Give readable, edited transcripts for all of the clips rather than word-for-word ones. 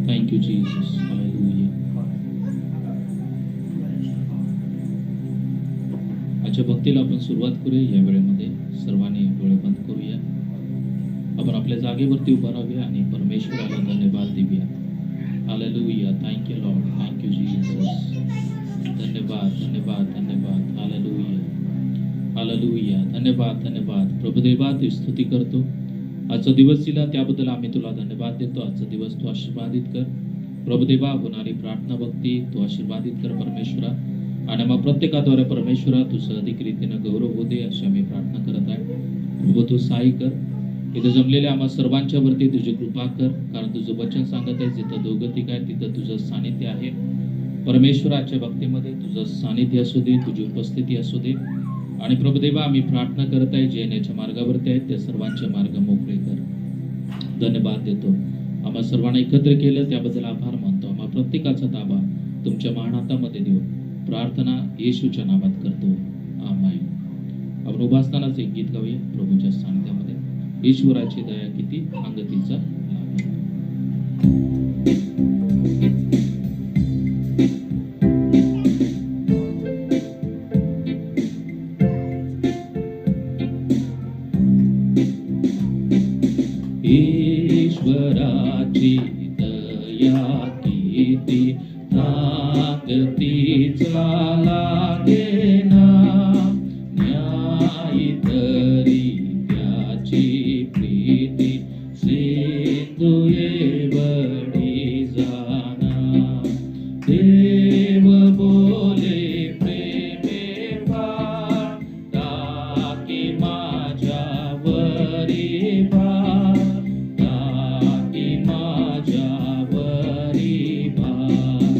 Thank you, Jesus. Hallelujah. आजच्या भक्तीला आपण सुरुवात करूया. या वेळेमध्ये सर्वांनी डोळे बंद करूया. आपण आपल्या जागेवरती उभा राहूया आणि परमेश्वराला धन्यवाद देऊया. Hallelujah. Thank you Lord. Thank you Jesus. धन्यवाद, धन्यवाद, धन्यवाद. Hallelujah, hallelujah. धन्यवाद, धन्यवाद. प्रभुदेवा, तू स्तुती करतो. आजचा दिवस दिला त्याबद्दल आम्ही तुला धन्यवाद देतो. आजचा दिवस तू आशीर्वादित कर प्रभुदेवा. होणारी प्रार्थना भक्ती तू आशीर्वादित कर परमेश्वरा. आणि मग प्रत्येकाद्वारे परमेश्वरा तुझं अधिक रीतीनं गौरव होऊ दे अशी आम्ही प्रार्थना करत आहे. प्रभू तू सहाय्य कर. इथं जमलेल्या आम्हा सर्वांच्या वरती तुझी कृपा कर, कारण तुझं वचन सांगत आहे जिथं दोघं तिघ आहे तिथं तुझं सानिध्य आहे. परमेश्वराच्या भक्तीमध्ये तुझं सानिध्य असू दे, तुझी उपस्थिती असू दे. आणि प्रभुदेवा, आम्ही प्रार्थना करत आहे जे येण्याच्या मार्गावरती आहेत त्या सर्वांचे मार्ग मोकळे कर. धन्यवाद देतो. आम्हा सर्वांना एकत्र केलं त्याबद्दल आभार मानतो. आम्हा प्रत्येकाचा ताबा तुमच्या महानाथामध्ये देऊ. प्रार्थना येशूच्या नावात करतो. आमेन. आपण उभा असतानाच एक गीत गाऊया प्रभूच्या सानिध्यामध्ये. ईश्वराची दया किती अंगतीचा लाभ. ईश्वराची दया किती अंगतीचा लागेना, न्याय तरी त्याची प्रीती सिंधू एवढी जाना. देव बोले प्रेमे फार, टाकी माझ्यावरी भार, टाकी माझ्यावरी भार.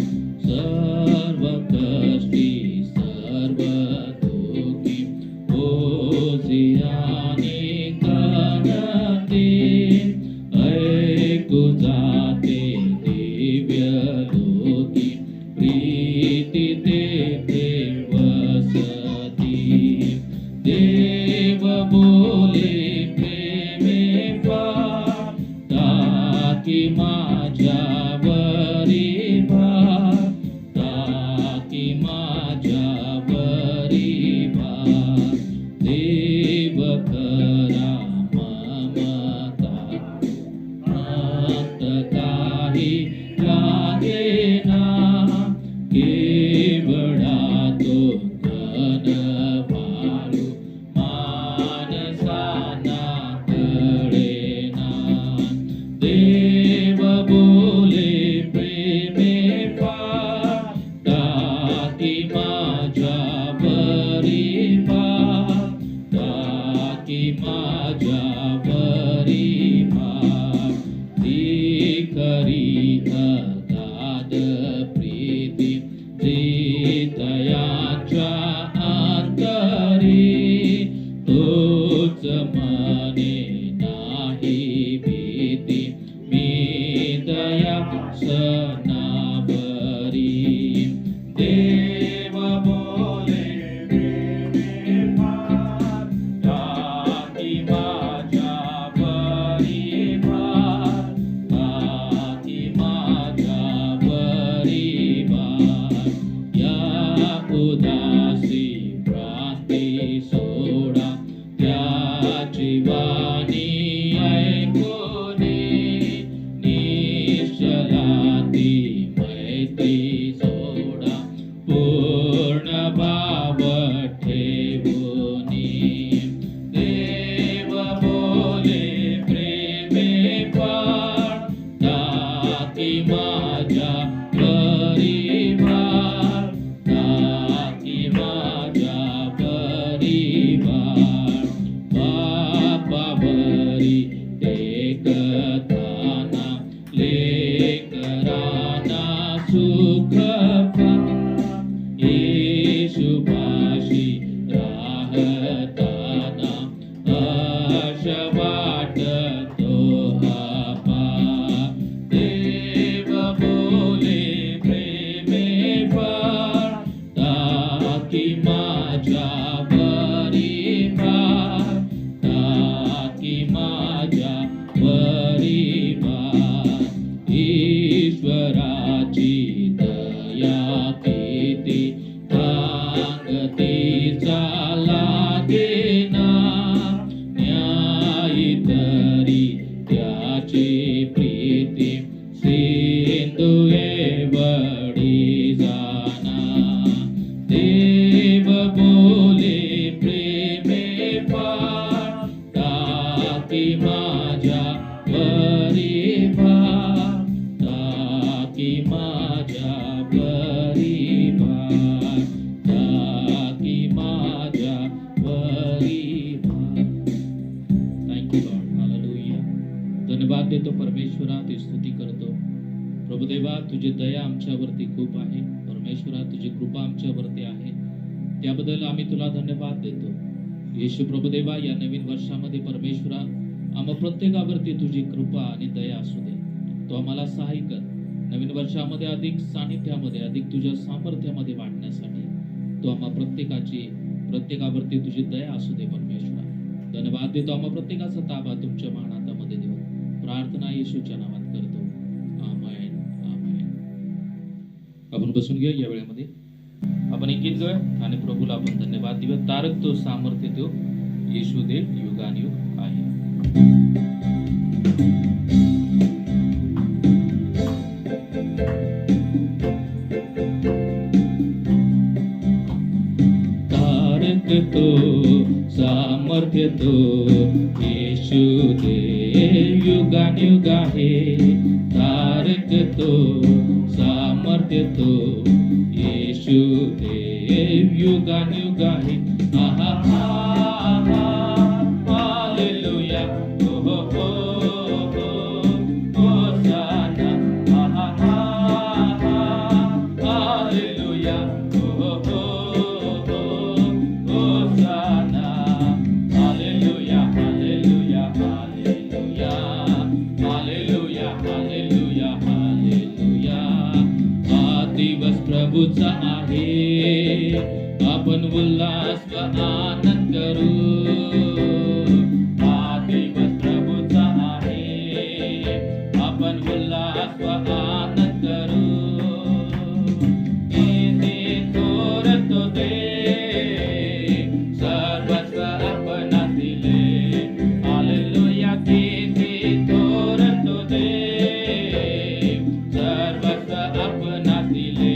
सर्व कष्टी सर्व दुःखी ओझी आणि कणती, ऐकू जाते दिव्य लोकी, प्रीती तेथे वसती. देव बोले प्रेमे फार, टाकी माझ्यावरी भार, टाकी माझ्यावरी भार. देव खरा ममता अंत काही लागेना, केवढा तो घनवाळू माणसांना कळेना. देव बोले प्रेमे फार, टाकी माझ्यावरी भार, टाकी माझ्यावरी भार. ती खरी अगाध प्रीती हृदयाच्या अंतरी, तोच मने नाही भीती मी दया सनावरी. देव बोले प्रेमे फार, टाकी माझ्यावरी भार, टाकी माझ्यावरी भार. या उदासी भ्रांती सोडा, त्याची वाणी ऐकून निश्चला ती प्रीति सिंधु एवढी जाना देव बोले प्रेमे पार ताकी माझ्या वरी भार ताकी माझ्या वरी भार ताकी माझ्या वरी भार. Thank you Lord. हालेलुया. धन्यवाद देतो परमेश्वरा, ते स्तुती करतो. प्रभुदेवा तुझी दया आमच्यावरती खूप आहे. परमेश्वरा तुझी कृपा आमच्यावरती आहे, त्याबद्दल आम्ही तुला धन्यवाद देतो. येशू प्रभुदेवा या नवीन वर्षामध्ये परमेश्वरा आम्हा प्रत्येकावरती तुझी कृपा आणि दया असू दे. तो आम्हाला सहाय्य कर. नवीन वर्षामध्ये अधिक सानिध्यामध्ये अधिक तुझ्या सामर्थ्यामध्ये वाढण्यासाठी तो आम्हा प्रत्येकावरती तुझी दया असू दे. परमेश्वरा धन्यवाद देतो. आम्हा प्रत्येकाचा ताबा तुमच्या महानाथामध्ये देऊ. प्रार्थना येशूच्या नावात करतो. आमेन. आमेन. आपण बसून घेऊया. या वेळेमध्ये आपण एक गीत गाऊया आणि प्रभूला आपण धन्यवाद देऊया. तारक तो सामर्थ्य तो येशू दे युगानुयुग आहे. तारक तो सामर्थ्य तो येशू दे युगानुयुग आहे. तारक तो सामर्थ्य तो येशू दे युगानुयुग आहे. आहा हा हालेलुया. हो हो हो हो होसाना. आहा हा हालेलुया. हो हो हो हो hosanna. Hallelujah hallelujah hallelujah hallelujah hallelujah hallelujah. हा दिवस प्रभूचा आहे, आपण उल्हास व आनंद करू. हा दिवस प्रभूचा आहे, आपण उल्हास व आनंद करू. किती थोर तो दे सर्वस्व आपणास दिले. हालेलुया. किती थोर तो दे सर्वस्व आपणास दिले.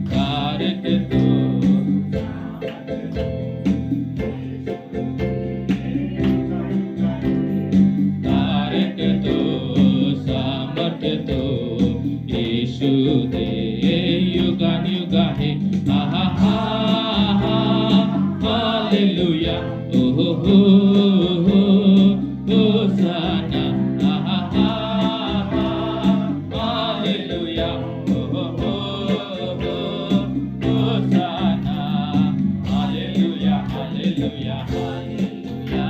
तारक तो तारक तो सामर्थ्य तो येशू दे युगानुयुग आहे. आहा हा हालेलुया. ओ हो हो हो होसाना. आहा हा हालेलुया. ओ हो हो हो hosanna. Hallelujah hallelujah hallelujah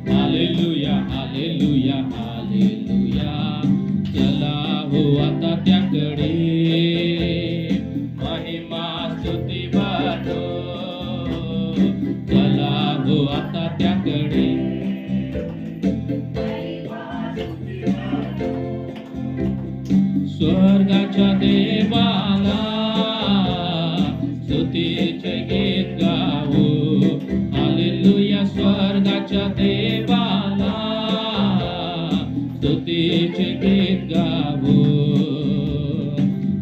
hallelujah hallelujah hallelujah. चला हो आता त्याकडे महिमा स्तुती वाढो. चला हो आता त्याकडे स्वर्गाच्या देवाला स्तुतीचे गीत गावो. हालेलुया. स्वर्गाच्या देवाला स्तुतीचे गीत गावो.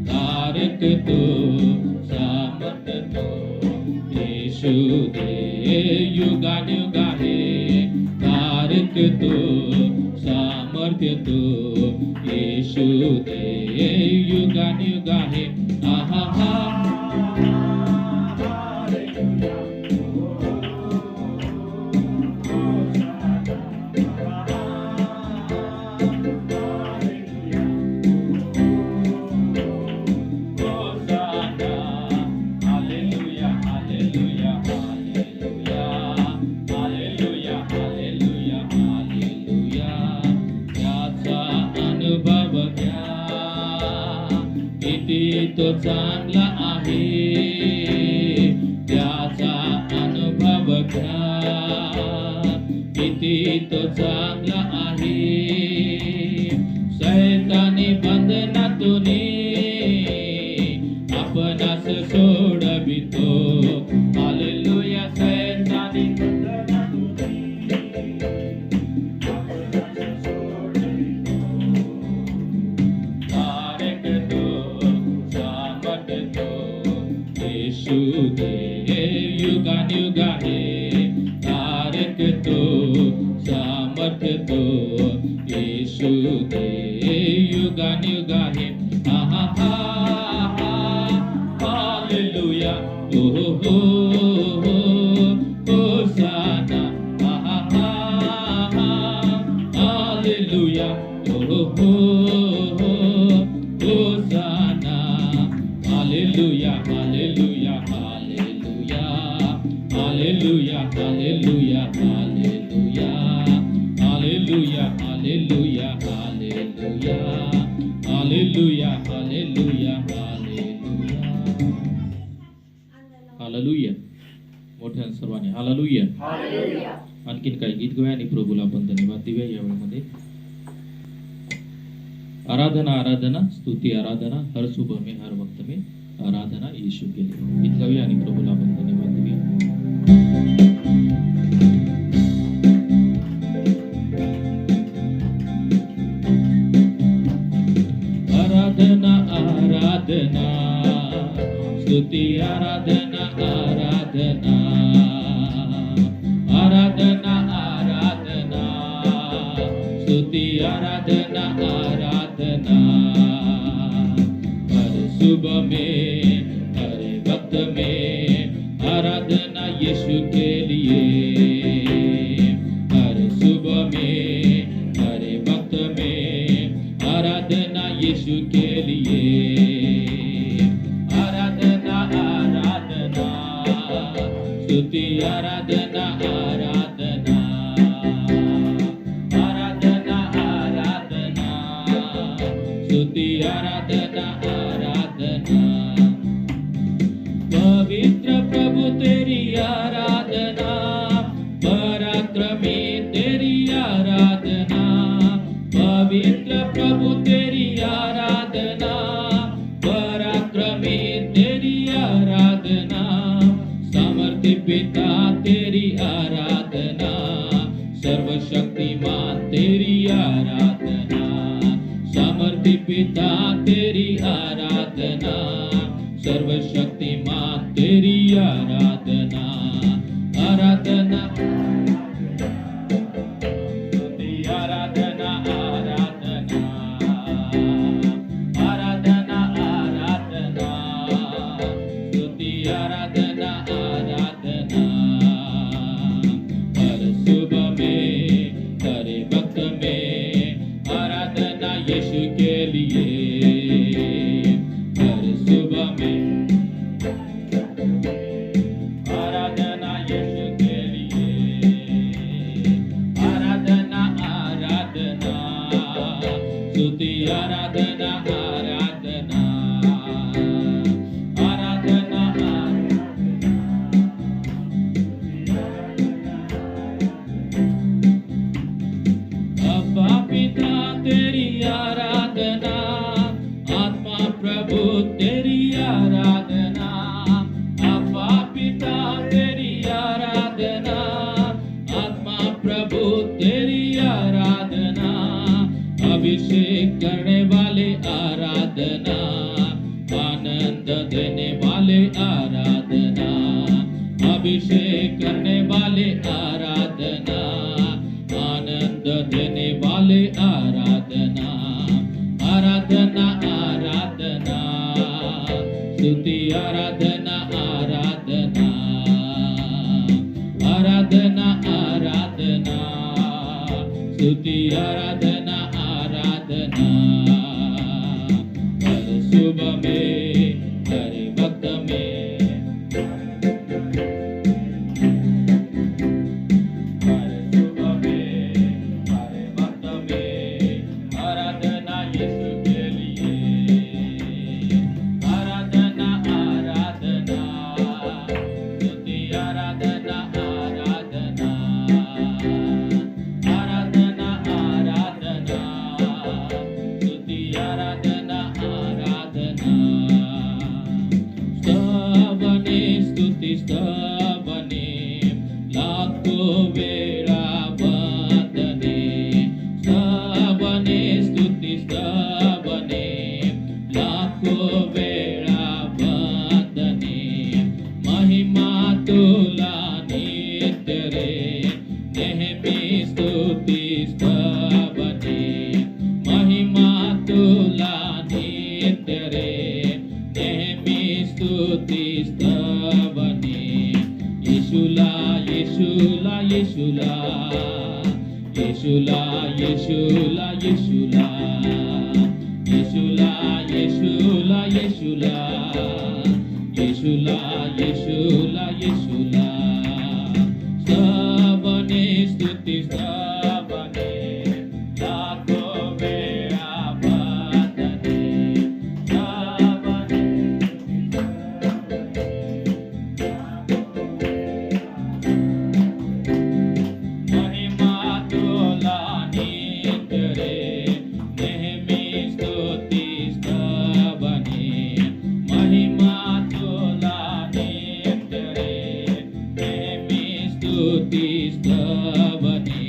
तारक तो सामर्थ्य तो येशू दे युगानुयुग आहे. तारक तो सामर्थ्य तो येशू दे युगानुयुग आहे. आहा हा तो चांगला आहे. त्याचा अनुभव घ्या. किती तो चांगला आहे. सैतानी बंधनातून आपणास सोडवितो. हालेलुया. सैतानी बंधनातून येशू दे युगानुगा हे तारक तो सामर्थ्य तो येशू दे युगानुगा हे हा हा हा हालेलुया हो हो हो होसाना हा हा हा हालेलुया हो हो हो hosanna hallelujah hallelujah hallelujah hallelujah hallelujah hallelujah hallelujah hallelujah hallelujah hallelujah hallelujah hallelujah hallelujah मोठ्या सर्वांनी हालेलुया आणखीन काही गीत गाऊया आणि प्रभूला आपण धन्यवाद देऊया या वेळेमध्ये आराधना आराधना स्तुती आराधना हर सुबह में हर वक्त में आराधना यीशु के लिए गीत गाऊया आणि प्रभूला आपण धन्यवाद देऊया आराधना आराधना स्तुति आराधना आराधना आराधना आराधना स्तुति आराधना आराधना हर सुबह में हर वक्त में आराधना यीशु के लिए हर सुबह में हर वक्त में आराधना यीशु के लिए आराधना आराधना स्तुति आराधना आराधना आराधना आराधना स्तुति आराधना आराधना पवित्र प्रभु तेरी आराधना पराक्रमी तेरी आराधना पवित्र प्रभु तेरी आराधना पराक्रमी तेरी आराधना सामर्थ्य पिता तेरी आराधना सर्वशक्तिमान तेरी आराधना सामर्थ्य पिता तेरी आराधना सर्वशक्तिमान तेरी आराधना आराधना स्तुति आराधना आराधना आराधना आराधना स्तुति आराधना आराधना हर सुबह में हर वक्त में आराधना यीशु के लिए हर सुबह में आराधना यीशु के लिए आराधना आराधना स्तुति आराधना आराधना आराधना अब्बा पिता तेरी आराधना आत्मा प्रभु तेरी आराधना अब्बा पिता तेरी आराधना आत्मा प्रभु तेरी आराधना अभिषेक करने वाले आराधना आनंद देने वाले आराधना अभिषेक करने वाले आराधना आनंद देने वाले आराधना आराधना आराधना स्तुति आराधना आराधना आराधना आराधना स्तुति आराधना आराधना हर सुबह में हर वक्त में हर सुबह में हर वक्त में आराधना यीशु के लिए आराधना आराधना स्तुति आराधना आराधना आराधना आराधना स्तुति आराधना आराधना स्तवने स्तुति स्तवने लाखो वेळा वंदने स्तवने स्तुति स्तवने येशूला, येशूला, येशूला, येशूला, येशूला, येशूला, येशूला, येशूला, येशूला, येशूला. सबने स्तुती, सबने लाखो वेळा वंदने, सबने महिमा तुला नित्य रे, नेहमी स्तुती स्तवने, महिमा तुला नित्य रे, नेहमी स्तुती स्तवने.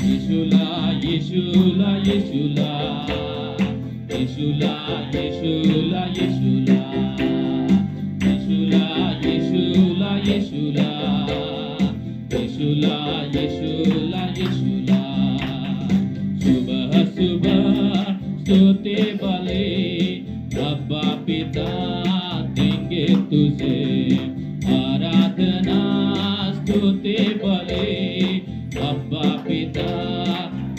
येशूला, येशूला, येशूला, येशूला, येशूला, येशूला, येशूला, येशूला, येशूला, येशूला, येशूला, येशूला. सुबह सुबह स्तुति बलि अब्बा पिता देंगे तुझे, आराधना स्तुति बलि अब्बा पिता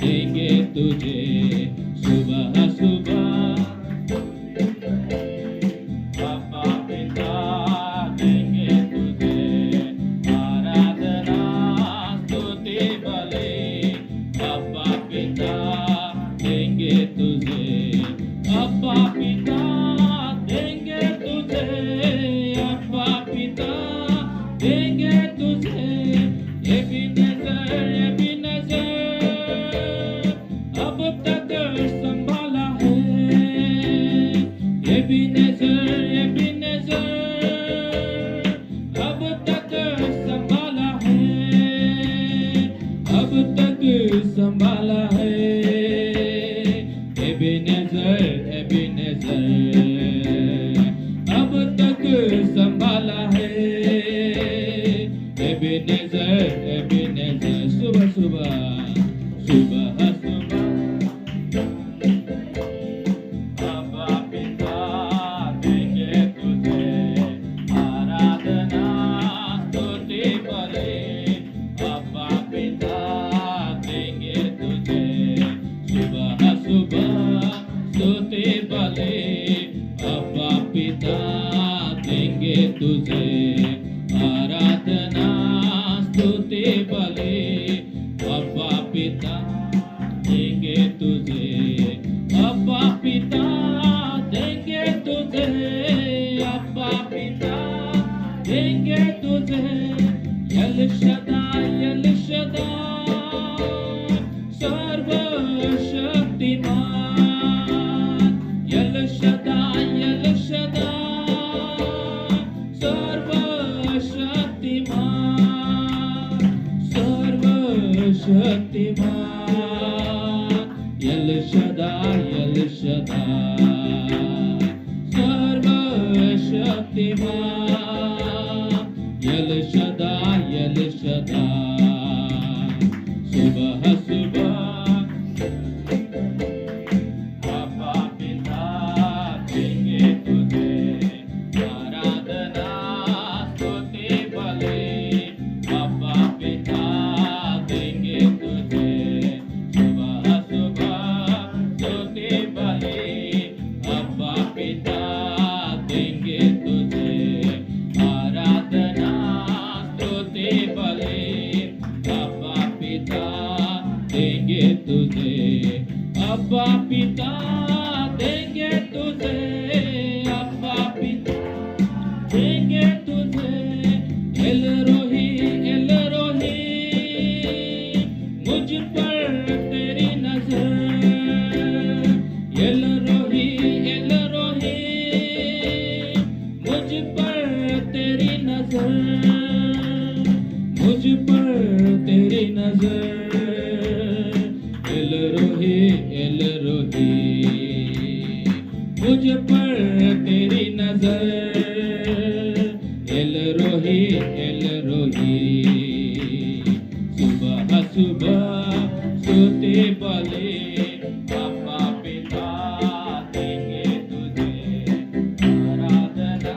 देंगे तुझे. सुबह सुबह अब्बा पिता देंगे तुझे, आराधना स्तुति बलि अब्बा पिता देंगे तुझे, अब्बा पिता देंगे तुझे, अब्बा पिता देंगे तुझे. एबीनेज़र, एबीनेज़र अब तक संभाला है, एबीनेज़र, एबीनेज़र अब तक संभाला है, अब तक संभाला है. एबीनेज़र, एबीनेज़र अब तक संभाला है. एबीनेज़र, एबीनेज़र सुबह सुबह, सुबह सुबह अब्बा पिता देंगे तुझे, आराधना स्तुति बलि अब्बा पिता देंगे तुझे. सुबह सुबह स्तुति बलि अब्बा पिता देंगे तुझे, आराधना स्तुति बलि अब्बा पिता देंगे तुझे, अब्बा पिता देंगे तुझे, अब्बा पिता देंगे तुझे. यल शदाय, यल शदाय सर्वशक्तिमान, यल शदाय, यल शदाय सर्वशक्तिमान, सर्वशक्तिमान. यल शदाय, यल शदाय सर्वशक्तिमान, यल शदाय, यल शदाय. सुबह सुबह अब्बा पिता देंगे तुझे, आराधना स्तुति बलि अब्बा पिता देंगे तुझे. सुबह सुबह स्तुति बलि अब्बा पिता देंगे तुझे, आराधना स्तुति बलि अब्बा पिता देंगे तुझे, अब्बा पिता देंगे तुझे, अब्बा पिता देंगे तुझे. एल रोही, एल रोही मुझ पर तेरी नजर, एल रोही, एल रोही मुझ पर तेरी नजर, मुझ पर तेरी नजर. एल रोही, एल रोही मुझ पर तेरी नजर. एल रोही, एल रोही सुबह सुबह स्तुति बलि अब्बा पिता देंगे तुझे, आराधना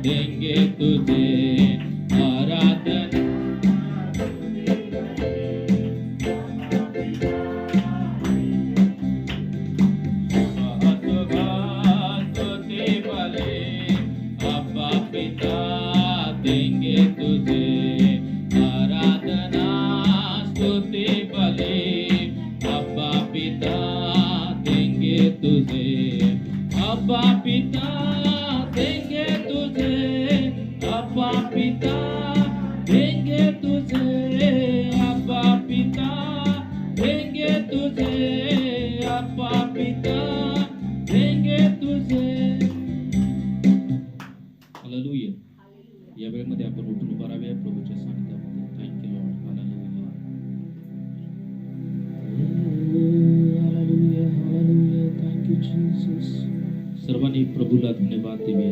देंगे तुझे आराधना। देंगे तुझे आराधना स्तुति बलि, अब्बा पिता देंगे तुझे, अब्बा पिता देंगे तुझे, अब्बा पिता देंगे तुझे, अब्बा पिता देंगे तुझे, अब्बा पिता देंगे तुझे। हालेलुया। या वेळेमध्ये आपण उठून उभा राहूया प्रभूच्या सानिध्यामध्ये. Thank you Lord. Hallelujah, hallelujah, hallelujah. Thank you Jesus. सर्वांनी प्रभूला धन्यवाद देऊया.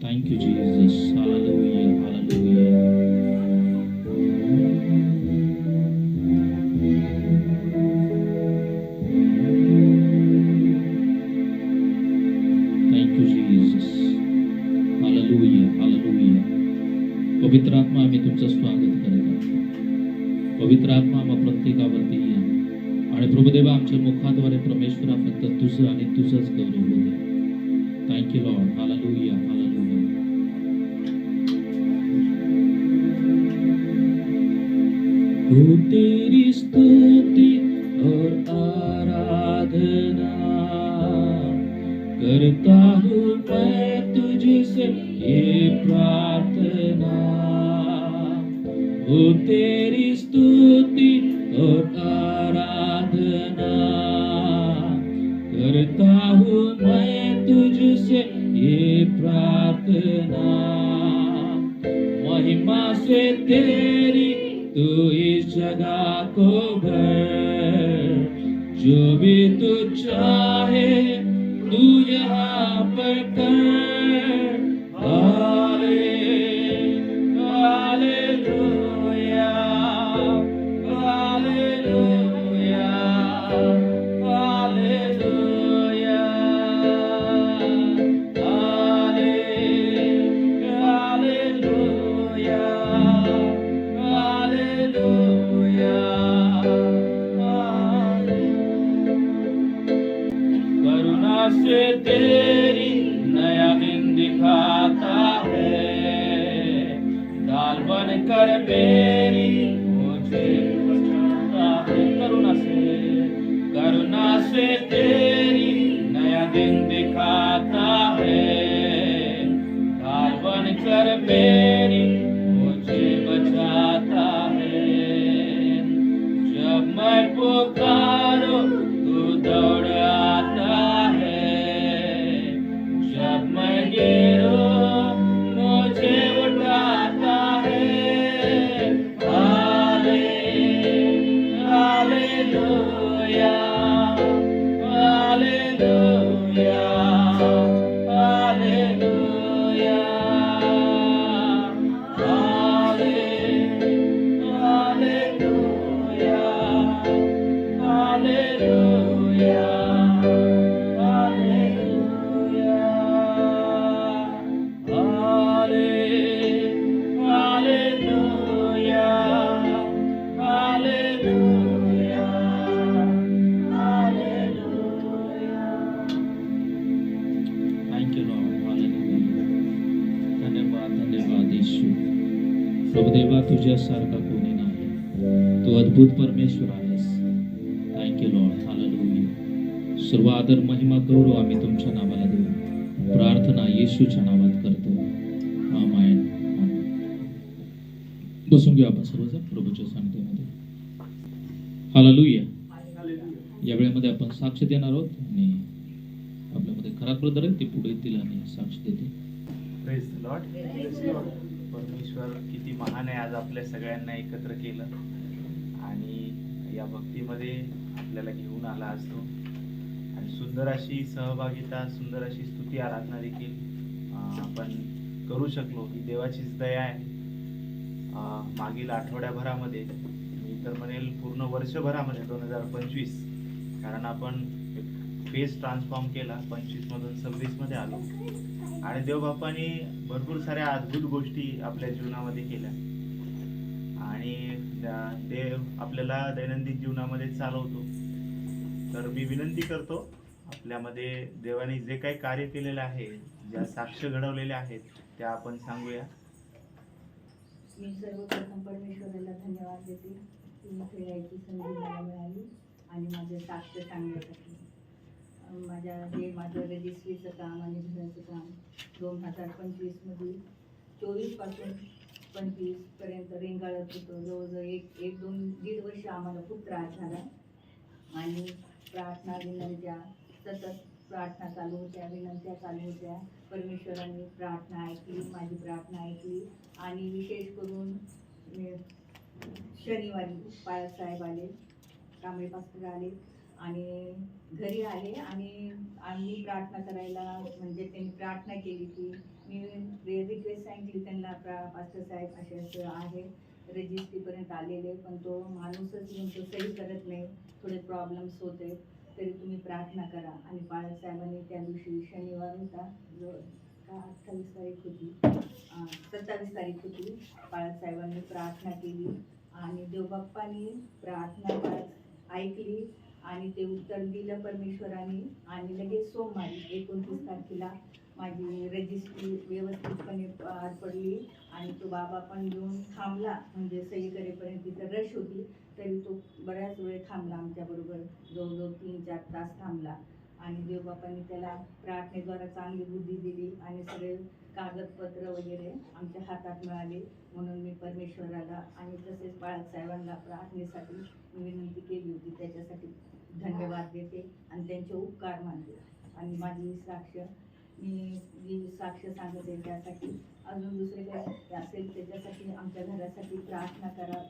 Thank you Jesus. Hallelujah, hallelujah. Thank you Jesus. Hallelujah, hallelujah. पवित्र आत्मा, आम्ही तुमचं स्वागत करत आहोत. पवित्र आत्मा, आम्हा प्रत्येकावरती या आणि प्रभुदेवा आमच्या मुखाद्वारे परमेश्वरा फक्त तुझं आणि तुझंच गौरव होऊ दे. Thank you Lord. Hallelujah, hallelujah. हो तेरी स्तुति और आराधना करता हूँ मैं तुझसे ये प्रार्थना। हो तेरी स्तुति और आराधना करता हूँ मैं तुझसे ये प्रार्थना। महिमा से तेरी तू इस जगह को भर, जो भी तू चाहे तू यहाँ पर कर। हाले हालेलुया, हालेलुया, हालेलुया, हाले हालेलुया, हालेलुया, करुणा से तेरी नया दिन दिखाता है, ढाल बनकर मेरी मुझे बचाता है। करुणा से तेरी नया दिन दिखाता है, ढाल बनकर मेरी मुझे बचाता है। जब मैं पुकारूं तू दौड़ आता है, जब मैं गिरूं मुझे उठाता है। हाले हालेलुया, हालेलुया, हालेलुया, हाले हालेलुया, हालेलुया, हालेलुया, हाले hallelujah, hallelujah, hallelujah. Thank you Lord. Hallelujah. धन्यवाद, धन्यवाद येशू. प्रभुदेवा तुझ्यासारखा कोणी नाही. तू अद्भुत परमेश्वर आहेस. Thank you Lord. हालेलुया. सर्व आदर, महिमा, गौरव आम्ही तुमच्या नावाला देऊ. प्रार्थना येशूच्या नावात करतो. आमेन. बसून घेऊ आपण सर्वजण प्रभूच्या सानिध्यामध्ये. हालेलुया. या वेळेमध्ये आपण साक्ष देणार आहोत आणि आपल्यामध्ये खराब ब्रदर आहेत, ते पुढे येतील आणि साक्ष देतील. Praise the Lord. परमेश्वर किती महान आहे, आज आपल्या सगळ्यांना एकत्र केलं आणि या भक्तीमध्ये आपल्याला घेऊन आला असतो आणि सुंदर अशी सहभागिता, सुंदर अशी स्तुती आराधना देखील आपण करू शकलो. ही देवाचीच दया आहे. मागील आठवड्याभरामध्ये, मी तर म्हणेल पूर्ण वर्षभरामध्ये 2025, कारण आपण फेज ट्रान्सफॉर्म केला, 25 मधून 26 मध्ये आलो आणि देवबापांनी भरपूर साऱ्या अद्भुत गोष्टी आपल्या जीवनामध्ये केल्या आणि देव आपल्याला दैनंदिन जीवनामध्ये चालवतो. तर मी विनंती करतो, आपल्यामध्ये देवाने जे काही कार्य केलेलं आहे, ज्या साक्ष घडवलेल्या आहेत, त्या आपण सांगूया. मी सर्वप्रथम परमेश्वराला धन्यवाद देते की इथे यायची संधी मला मिळाली आणि माझे साक्ष सांगण्यासाठी. माझं रजिस्ट्रीचं काम आणि घराचं काम 2025मध्ये 24 पासून 25पर्यंत रेंगाळत होतं. जवळजवळ एक दोन दीड वर्ष आम्हाला खूप त्रास झाला आणि प्रार्थना विनंत्या सतत प्रार्थना चालू होत्या, विनंत्या चालू होत्या. परमेश्वरांनी प्रार्थना ऐकली, माझी प्रार्थना ऐकली आणि विशेष करून शनिवारी साहेब आले, कांबळे पास्टर आले आणि घरी आले आणि आम्ही प्रार्थना करायला म्हणजे त्यांनी प्रार्थना केली की मी रिक्वेस्ट सांगितली त्यांना, पास्टर साहेब असे असं आहे, रजिस्ट्रीपर्यंत आलेले पण तो माणूसच येऊन तो सही करत नाही, थोडे प्रॉब्लेम्स होते, तरी तुम्ही प्रार्थना करा. आणि पाळक साहेबांनी त्या दिवशी शनिवार होता, जो का 28 तारीख होती, 27 तारीख होती, पाळक साहेबांनी प्रार्थना केली आणि देवबाप्पांनी प्रार्थना ऐकली आणि ते उत्तर दिलं परमेश्वरांनी. आणि लगेच सोमवारी 29 तारखेला माझी रजिस्ट्री व्यवस्थितपणे पार पडली आणि तो बाबा पण येऊन थांबला, म्हणजे सही करेपर्यंत तिथं रश होती तरी तो बऱ्याच वेळ थांबला आमच्याबरोबर, जवळजवळ 3-4 तास थांबला. आणि देवबापांनी त्याला प्रार्थनेद्वारा चांगली बुद्धी दिली आणि सगळे कागदपत्र वगैरे आमच्या हातात मिळाले. म्हणून मी परमेश्वराला आणि तसेच पाळक साहेबांना प्रार्थनेसाठी विनंती केली होती, त्याच्यासाठी धन्यवाद देते आणि त्यांचे उपकार मानते. आणि माझी साक्ष मी जी साक्ष सांगते त्यासाठी अजून दुसरे काही असेल त्याच्यासाठी आमच्या घरासाठी प्रार्थना करा,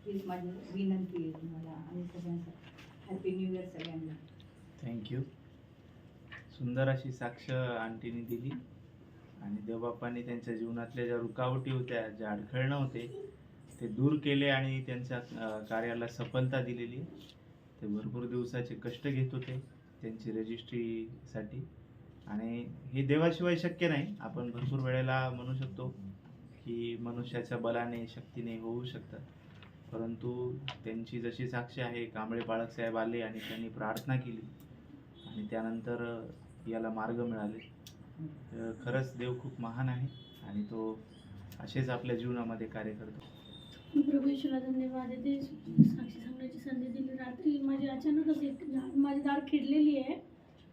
हीच माझी विनंती आहे तुम्हाला आणि सगळ्यांसाठी. हॅपी न्यू इयर सगळ्यांना. थँक्यू. सुंदर अशी साक्ष आंटीने दिली आणि देवबापांनी त्यांच्या जीवनातल्या ज्या रुकावटी होत्या, ज्या अडखळणं होते, ते दूर केले आणि त्यांच्या कार्याला सफलता दिलेली. ते भरपूर दिवसाचे कष्ट घेत होते त्यांची रजिस्ट्रीसाठी आणि हे देवाशिवाय शक्य नाही. आपण भरपूर वेळेला म्हणू शकतो की मनुष्याच्या बलाने शक्तीने होऊ शकतं, परंतु त्यांची जशी साक्ष आहे, कांबळे पाळक साहेब आले आणि त्यांनी प्रार्थना केली आणि त्यानंतर याला मार्ग मिळाले. खरंच देव खूप महान आहे आणि तो असेच आपल्या जीवनामध्ये कार्य करतो. प्रभू ईश्वरा धन्यवाद आहे, साक्षी सांगण्याची संधी दिली. रात्री माझी अचानकच माझी दार खिडलेली आहे,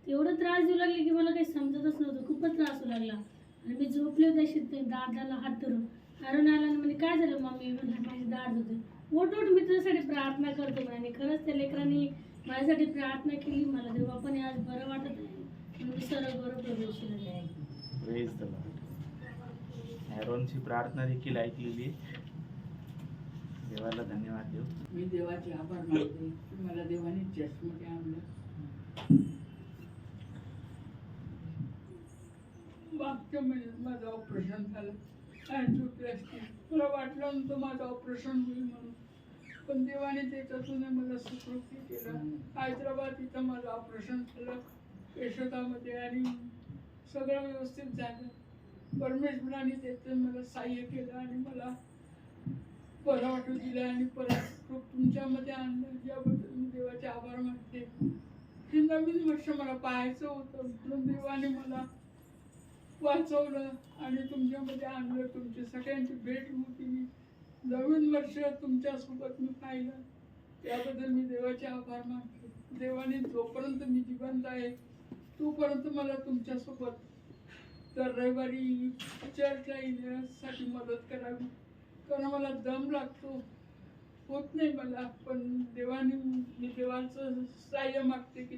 एवढं त्रास देऊ लागले की मला काही समजतच नव्हतं, खूपच त्रास होऊ लागला आणि मी झोपले होते अशी दादाला हात धरून. अरुण आला आणि म्हणजे काय झालं मम्मी, म्हणलं माझी दाढ होते, ओट मी तुझ्यासाठी प्रार्थना करतो म्हणे. आणि खरंच त्या लेकरांनी माझ्यासाठी प्रार्थना केली, मला देवबापाने आज बरं वाटत आहे म्हणून सर्व बरं प्रभू ईश्वराला. Praise the Lord. ॲरोनची प्रार्थना देखील ऐकलेली आहे. देवाला धन्यवाद देऊ. मी देवाचे आभार मानते की मला देवाने चष्मध्ये आणलं. मागच्या महिन्यात माझं ऑपरेशन झालं, अँजिओप्लास्टी. मला वाटलं नव्हतं माझं ऑपरेशन होईल म्हणून, पण देवाने त्याच्यातून मला सुखरूपी केलं. हैदराबाद इथं माझं ऑपरेशन झालं यशोदामध्ये आणि सगळं व्यवस्थित झालं. परमेश्वराने त्याचं मला सहाय्य केलं आणि मला बरं वाटू दिलं आणि परत तुमच्यामध्ये आणलं, याबद्दल मी देवाचे आभार मानते. हे नवीन वर्ष मला पाहायचं होतं म्हणून देवाने मला वाचवलं आणि तुमच्यामध्ये आणलं. तुमची सगळ्यांची भेट होती, नवीन वर्ष तुमच्यासोबत मी पाहिलं, याबद्दल मी देवाचे आभार मानते. देवाने जोपर्यंत मी जिवंत आहे तोपर्यंत मला तुमच्यासोबत दर रविवारी चर्चला येण्यासाठी मदत करावी, कारण मला दम लागतो, होत नाही मला. पण मी देवाचं सहाय्य मागते की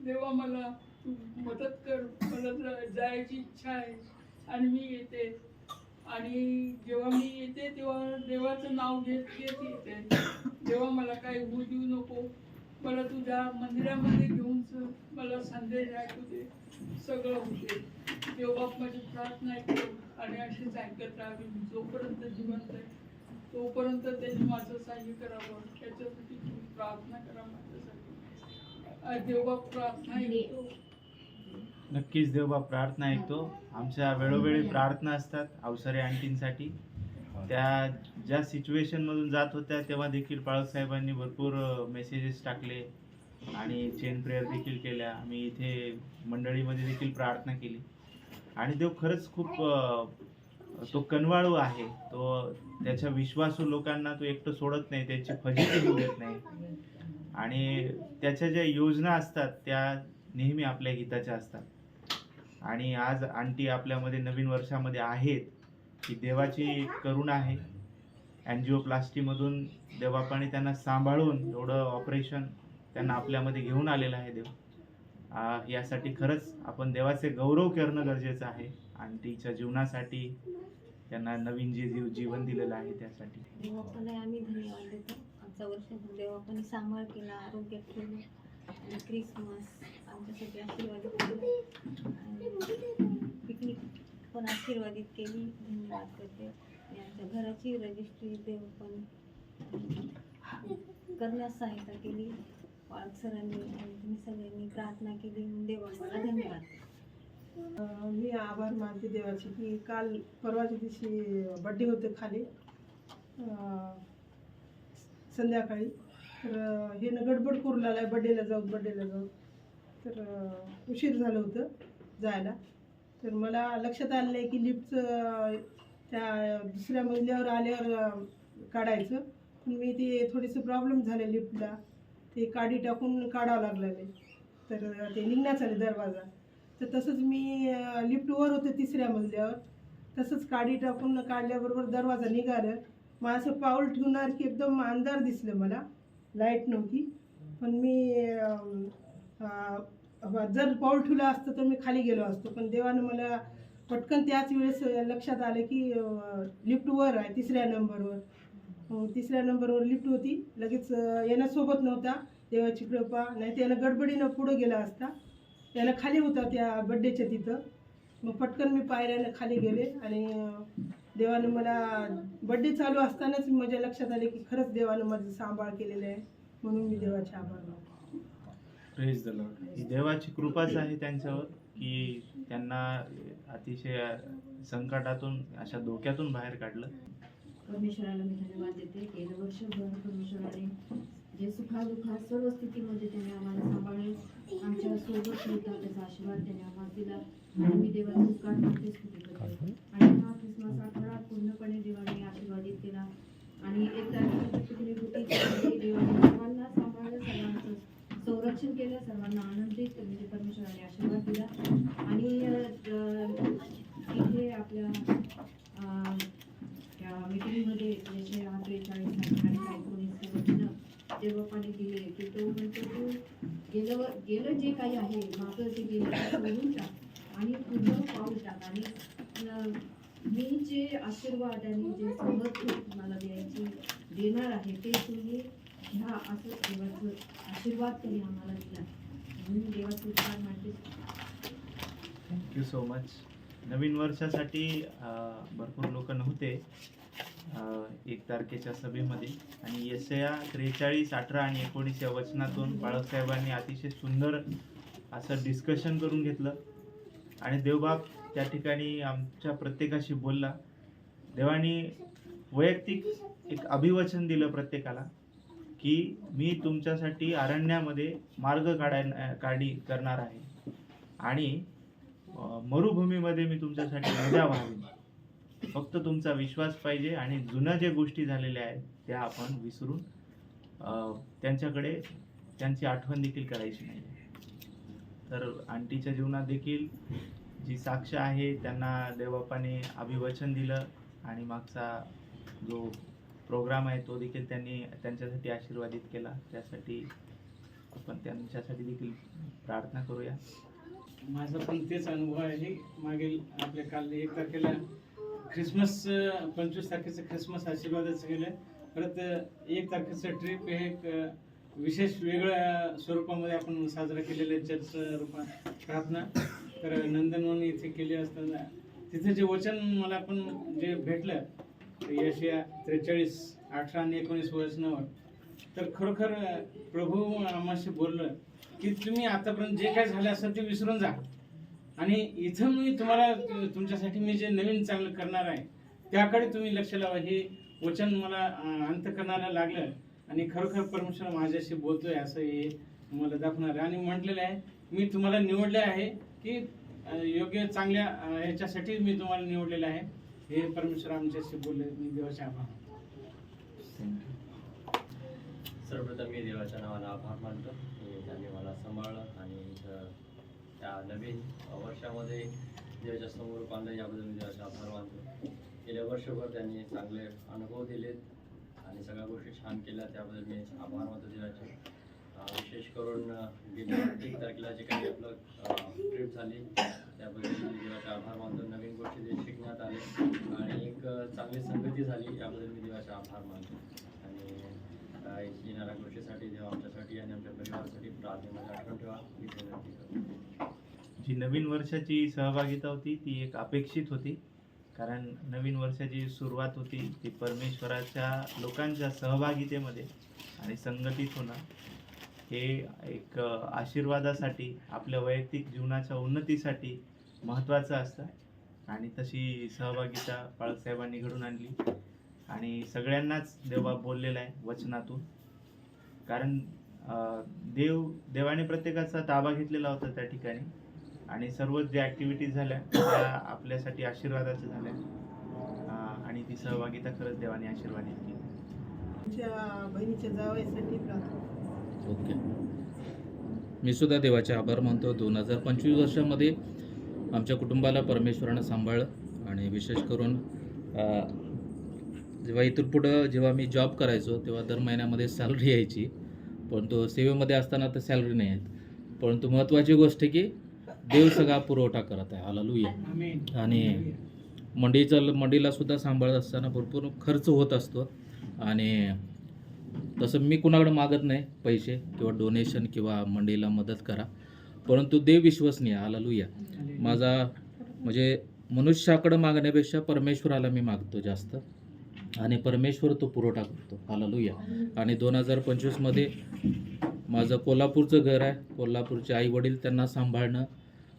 देवा मला तू मदत कर, मला जायची इच्छा आहे आणि मी येते. आणि जेव्हा मी येते तेव्हा देवाचं नाव घेत घेत येते. देवा मला काही होऊ देऊ नको, मला तुझ्या मंदिरामध्ये घेऊन मला संदेश ऐकू दे, सगळं होते. देवबाप माझी प्रार्थना ऐकतो आणि अशीच ऐकत राहावी. जोपर्यंत जिवंत आहे तोपर्यंत त्यांनी माझं सहाय्य करावं, त्याच्यासाठी तुम्ही प्रार्थना करा माझ्यासाठी. देवबाप प्रार्थना ऐकतो. नक्कीच देवबाप प्रार्थना ऐकतो. आमच्या वेळोवेळी प्रार्थना असतात अवसरे आंटींसाठी. त्या ज्या सिच्युएशनमधून जात होत्या तेव्हा देखील पाळक साहेबांनी भरपूर मेसेजेस टाकले आणि चेन प्रेयर देखील केल्या. आम्ही इथे मंडळीमध्ये देखील प्रार्थना केली आणि देव खरंच खूप तो कनवाळू आहे. तो त्याच्या विश्वासू लोकांना तो एकटं सोडत नाही, त्यांची फजिती होऊ देत नाही आणि त्याच्या ज्या योजना असतात त्या नेहमी आपल्या हिताच्या असतात. आणि आज आंटी आपल्यामध्ये नवीन वर्षामध्ये आहेत ही देवाची करुणा आहे. अँजिओप्लास्टीमधून देवबापाने त्यांना सांभाळून एवढं ऑपरेशन त्यांना आपल्यामध्ये घेऊन आलेलं आहे देव. यासाठी खरंच आपण देवाचे गौरव करणं गरजेचं आहे. आंटीच्या जीवनासाठी त्यांना नवीन जे जीवन दिलेलं आहे त्यासाठी देवापाला आम्ही धन्यवाद देतो. आमचा वर्षभर देवापाने सांभाळ केला, आरोग्यात ठेवलं आणि क्रिसमस आमच्यासाठी आशीर्वादित केलं आणि पिकनिक पण आशीर्वादित केली. धन्यवाद करते. आणि आमच्या घराची रजिस्ट्री देवापाने करण्यास सहायता केली. पाळक सरांनी आणि तुम्ही सगळ्यांनी प्रार्थना केली. देवापाला धन्यवाद. मी आभार मानते देवाचे की काल परवाच्या दिवशी बड्डे होते खाली संध्याकाळी. तर हे न गडबड करू लागला बड्डेला जाऊ तर उशीर झालं होतं जायला. तर मला लक्षात आलं नाही की लिफ्टचं त्या दुसऱ्या मजल्यावर आल्यावर काढायचं. पण मी ते थोडीसं प्रॉब्लेम झाले लिफ्टला, ते काडी टाकून काढावं लागलं. तर ते निघण्यात आले दरवाजा. तर तसंच मी लिफ्टवर होते तिसऱ्या मजल्यावर, तसंच काडी टाकून काढल्याबरोबर दरवाजा निघालं. मग असं पाऊल ठेवणार की एकदम अंधार दिसलं, मला लाईट नव्हती. पण मी जर पाऊल ठेवलं असतं तर मी खाली गेलो असतो. पण देवानं मला पटकन त्याच वेळेस लक्षात आलं की लिफ्टवर आहे तिसऱ्या नंबरवर. तिसऱ्या नंबरवर लिफ्ट होती. लगेच येण्यासोबत नव्हता, देवाची कृपा. नाही तर यानं गडबडीनं पुढं गेला असता. यानं खाली होता त्या बड्डेच्या तिथं. मग पटकन मी पायऱ्यानं खाली गेले आणि देवानं मला बड्डे चालू असतानाच माझ्या लक्षात आले की खरंच देवानं माझं सांभाळ केलेलं आहे. म्हणून मी देवाचे आभार मानते. Praise the Lord. ही देवाची कृपाच आहे त्यांच्यावर की त्यांना अतिशय संकटातून अशा धोक्यातून बाहेर काढलं. परमेश्वराला मी धन्यवाद देते. गेलं वर्षभर परमेश्वराने जे सुखादुखात सर्व स्थितीमध्ये त्याने आम्हाला सांभाळले, आमच्या सोबत होता, त्याचा आशीर्वाद त्याने आम्हाला दिला आणि मी देवाची उपकार मानते, स्तुती करते. आणि हा ख्रिसमस आठवडा पूर्णपणे देवाने आशीर्वादित केला आणि एक तारखेची पिकनिक होती, त्यामध्ये देवाने सर्वांना सांभाळलं, सर्वांचं संरक्षण केलं, सर्वांना आनंदित म्हणजे परमेश्वराने आशीर्वाद दिला. आणि इथे आपल्या त्या मीटिंगमध्ये जे 43 आणि 19 वचनं देवबापाने दिले की तो म्हणतो तू गेलं जे काही आहे मागं ते गेलं सोडून टाक आणि पुढं पाऊल टाक. आणि मी जे आशीर्वाद आणि जे समर्थ तुम्हाला देणार आहे ते तुम्ही ह्या असं देवाचं आशीर्वाद त्यांनी आम्हाला दिला म्हणून देवाचं उपकार मानते. Thank you so much. नवीन वर्षासाठी भरपूर लोक नव्हते 1 तारखेच्या सभेमध्ये आणि यशया 43, 18 आणि 19 या वचनातून बाळकसाहेबांनी अतिशय सुंदर असं डिस्कशन करून घेतलं आणि देवबाप त्या ठिकाणी आमच्या प्रत्येकाशी बोलला. देवाने वैयक्तिक एक अभिवचन दिलं प्रत्येकाला की मी तुमच्यासाठी अरण्यामध्ये मार्ग करणार आहे आणि मरुभूमीमध्ये मी तुमच्यासाठी नद्या वाहवीन. फक्त तुमचा विश्वास पाहिजे आणि जुन्या ज्या गोष्टी झालेल्या आहेत त्या आपण विसरून त्यांच्याकडे त्यांची आठवण देखील करायची नाही. तर आंटीच्या जीवनात देखील जी साक्ष आहे त्यांना देवबापाने अभिवचन दिलं आणि मागचा जो प्रोग्राम आहे तो देखील त्यांनी त्यांच्यासाठी आशीर्वादित केला. त्यासाठी आपण त्यांच्यासाठी देखील प्रार्थना करूया. माझा पण तेच अनुभव आहे. मागील आपल्या काल 1 तारखेला ख्रिसमस 25 तारखेचं ख्रिसमस आशीर्वादाचं केलं. परत 1 तारखेचं ट्रिप हे एक विशेष वेगळ्या स्वरूपामध्ये आपण साजरा केलेलं आहे. चर्च रूपात प्रार्थना तर नंदनवन इथे केली असताना तिथे जे वचन मला पण जे भेटलं यशया 43, 18 आणि 19 वचनावर तर खरोखर प्रभू आम्हाशी बोललं की तुम्ही आतापर्यंत जे काय झालं असेल ते विसरून जा आणि इथं मी तुम्हाला तुमच्यासाठी मी जे नवीन चांगलं करणार आहे त्याकडे तुम्ही लक्ष लावा. हे वचन मला अंत करणारा लागलं आणि खरोखर परमेश्वर माझ्याशी बोलतोय असं हे मला दाखवणार आहे. आणि म्हटलेलं आहे मी तुम्हाला निवडले आहे की योग्य चांगल्या ह्याच्यासाठी मी तुम्हाला निवडलेलं आहे. हे परमेश्वर आमच्याशी बोलले. मी देवाचे आभार मानतो. सर्वप्रथम मी देवाच्या नावाला आभार मानतो की त्यांनी मला सांभाळलं आणि त्या नवीन वर्षामध्ये देवाच्या समोर पाहिलं याबद्दल मी देवाचे आभार मानतो. गेल्या वर्षभर त्यांनी चांगले अनुभव दिलेत आणि सगळ्या गोष्टी छान केल्या त्याबद्दल मी आभार मानतो देवाचे. विशेष करून गेल्या 1 तारखेला जे काही आपलं ट्रिप झाली त्याबद्दल मी देवाचे आभार मानतो. नवीन गोष्टी ते शिकण्यात आले आणि एक चांगली संगती झाली याबद्दल मी देवाचे आभार मानतो. आणि येणाऱ्या गोष्टीसाठी देवा आमच्यासाठी आणि आमच्या परिवारासाठी प्रार्थनेमध्ये आठवण ठेवा ही विनंती करतो. जी नवीन वर्षाची सहभागिता होती ती एक अपेक्षित होती, कारण नवीन वर्षाची सुरुवात होती ती परमेश्वराच्या लोकांच्या सहभागितेमध्ये आणि संगतीत होणं हे एक आशीर्वादासाठी आपल्या वैयक्तिक जीवनाच्या उन्नतीसाठी महत्त्वाचं असतं. आणि तशी सहभागिता बाळासाहेबांनी घडून आणली आणि सगळ्यांनाच देवा बोललेला आहे वचनातून. कारण देवाने प्रत्येकाचा ताबा घेतलेला होता त्या ठिकाणी आणि सर्व ज्या ॲक्टिव्हिटीज झाल्या त्या आपल्यासाठी आशीर्वादाच्या झाल्या आणि ती सहभागिता खरंच देवाने आशीर्वादित केली. आमच्या बहिणीच्या जावयासाठी प्रार्थना. ओके. मी सुद्धा देवाचे आभार मानतो. 2025 वर्षामध्ये आमच्या कुटुंबाला परमेश्वरानं सांभाळलं आणि विशेष करून जेव्हा इथून पुढं जेव्हा मी जॉब करायचो तेव्हा दर महिन्यामध्ये सॅलरी यायची, परंतु सेवेमध्ये असताना तर सॅलरी नाही आहेत. परंतु महत्त्वाची गोष्ट आहे की देव सगळा पुरवठा करत आहे. हालेलुया. आणि मंडीला सुद्धा सांभाळत असताना भरपूर खर्च होत असतो आणि तसं मी कुणाकडे मागत नाही पैसे किंवा डोनेशन किंवा मंडईला मदत करा, परंतु देव विश्वसनीय. हालेलुया. माझा म्हणजे मनुष्याकडे मागण्यापेक्षा परमेश्वराला मी मागतो जास्त आणि परमेश्वर तो पुरवठा करतो. हालेलुया. आणि 2025मध्ये माझं कोल्हापूरचं घर आहे. कोल्हापूरचे आई वडील त्यांना सांभाळणं,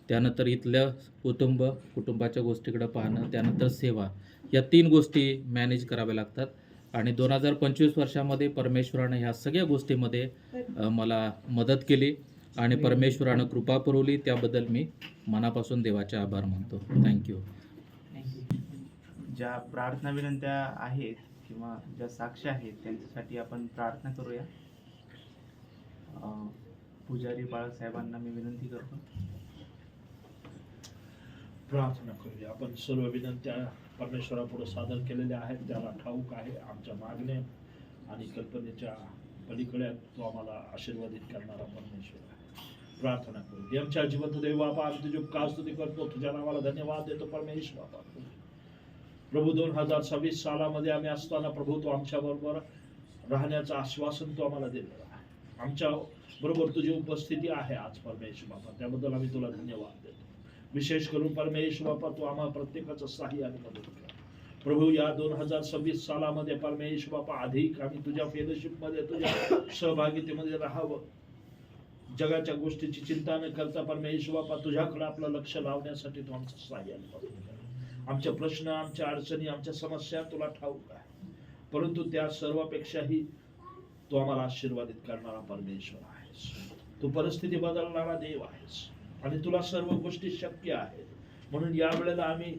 त्यानंतर इथल्या कुटुंबाच्या गोष्टीकडे पाहणं, त्यानंतर सेवा, या 3 गोष्टी मॅनेज कराव्या लागतात. आणि 2025 वर्षामध्ये परमेश्वरानं ह्या सगळ्या गोष्टीमध्ये मला मदत केली आणि परमेश्वरानं कृपा पुरवली. त्याबद्दल मी मनापासून देवाचे आभार मानतो. थँक्यू. ज्या प्रार्थना विनंत्या आहेत किंवा ज्या साक्ष आहेत त्यांच्यासाठी आपण प्रार्थना करूया. पुजारी बाळासाहेबांना मी विनंती करतो. प्रार्थना करूया. आपण सर्व विनंत्या परमेश्वरापुढे सादर केलेल्या आहेत. त्याला ठाऊक आहे आमच्या मागण्या आणि कल्पनेच्या पलीकडे तो आम्हाला आशीर्वादित करणारा परमेश्वर आहे. प्रार्थना करू. आमच्या जिवंत देव बापा, आम्ही तुझी उपकार स्तुती करतो, तुझ्या नावाला धन्यवाद देतो परमेश्वर बापा. प्रभू 2026 सालामध्ये आम्ही असताना प्रभू तो आमच्या बरोबर राहण्याचं आश्वासन तो आम्हाला दिलेलं आहे. आमच्या बरोबर तुझी उपस्थिती आहे आज परमेश्वर बापा, त्याबद्दल आम्ही तुला धन्यवाद देतो. विशेष करून परमेश्वर बापा तू आम्हाला प्रत्येकाचं सहाय्य आणि मदत कर प्रभू. या 2026 सालामध्ये परमेश्वर बापा अधिक आम्ही तुझ्या फेलोशिपमध्ये तुझ्या सहभागितेमध्ये राहावं. जगाच्या गोष्टीची चिंता न करता परमेश्वर बापा तुझ्याकडे आपलं लक्ष लावण्यासाठी तू आमचं सहाय्य आणि मदत कर. आमचे प्रश्न, आमच्या अडचणी, आमच्या समस्या तुला ठाऊक आहे, परंतु त्या सर्वापेक्षाही तू आम्हाला आशीर्वादित करणारा परमेश्वर आहेस. तू परिस्थिती बदलणारा देव आहेस आणि तुला सर्व गोष्टी शक्य आहेत. म्हणून या वेळेला आम्ही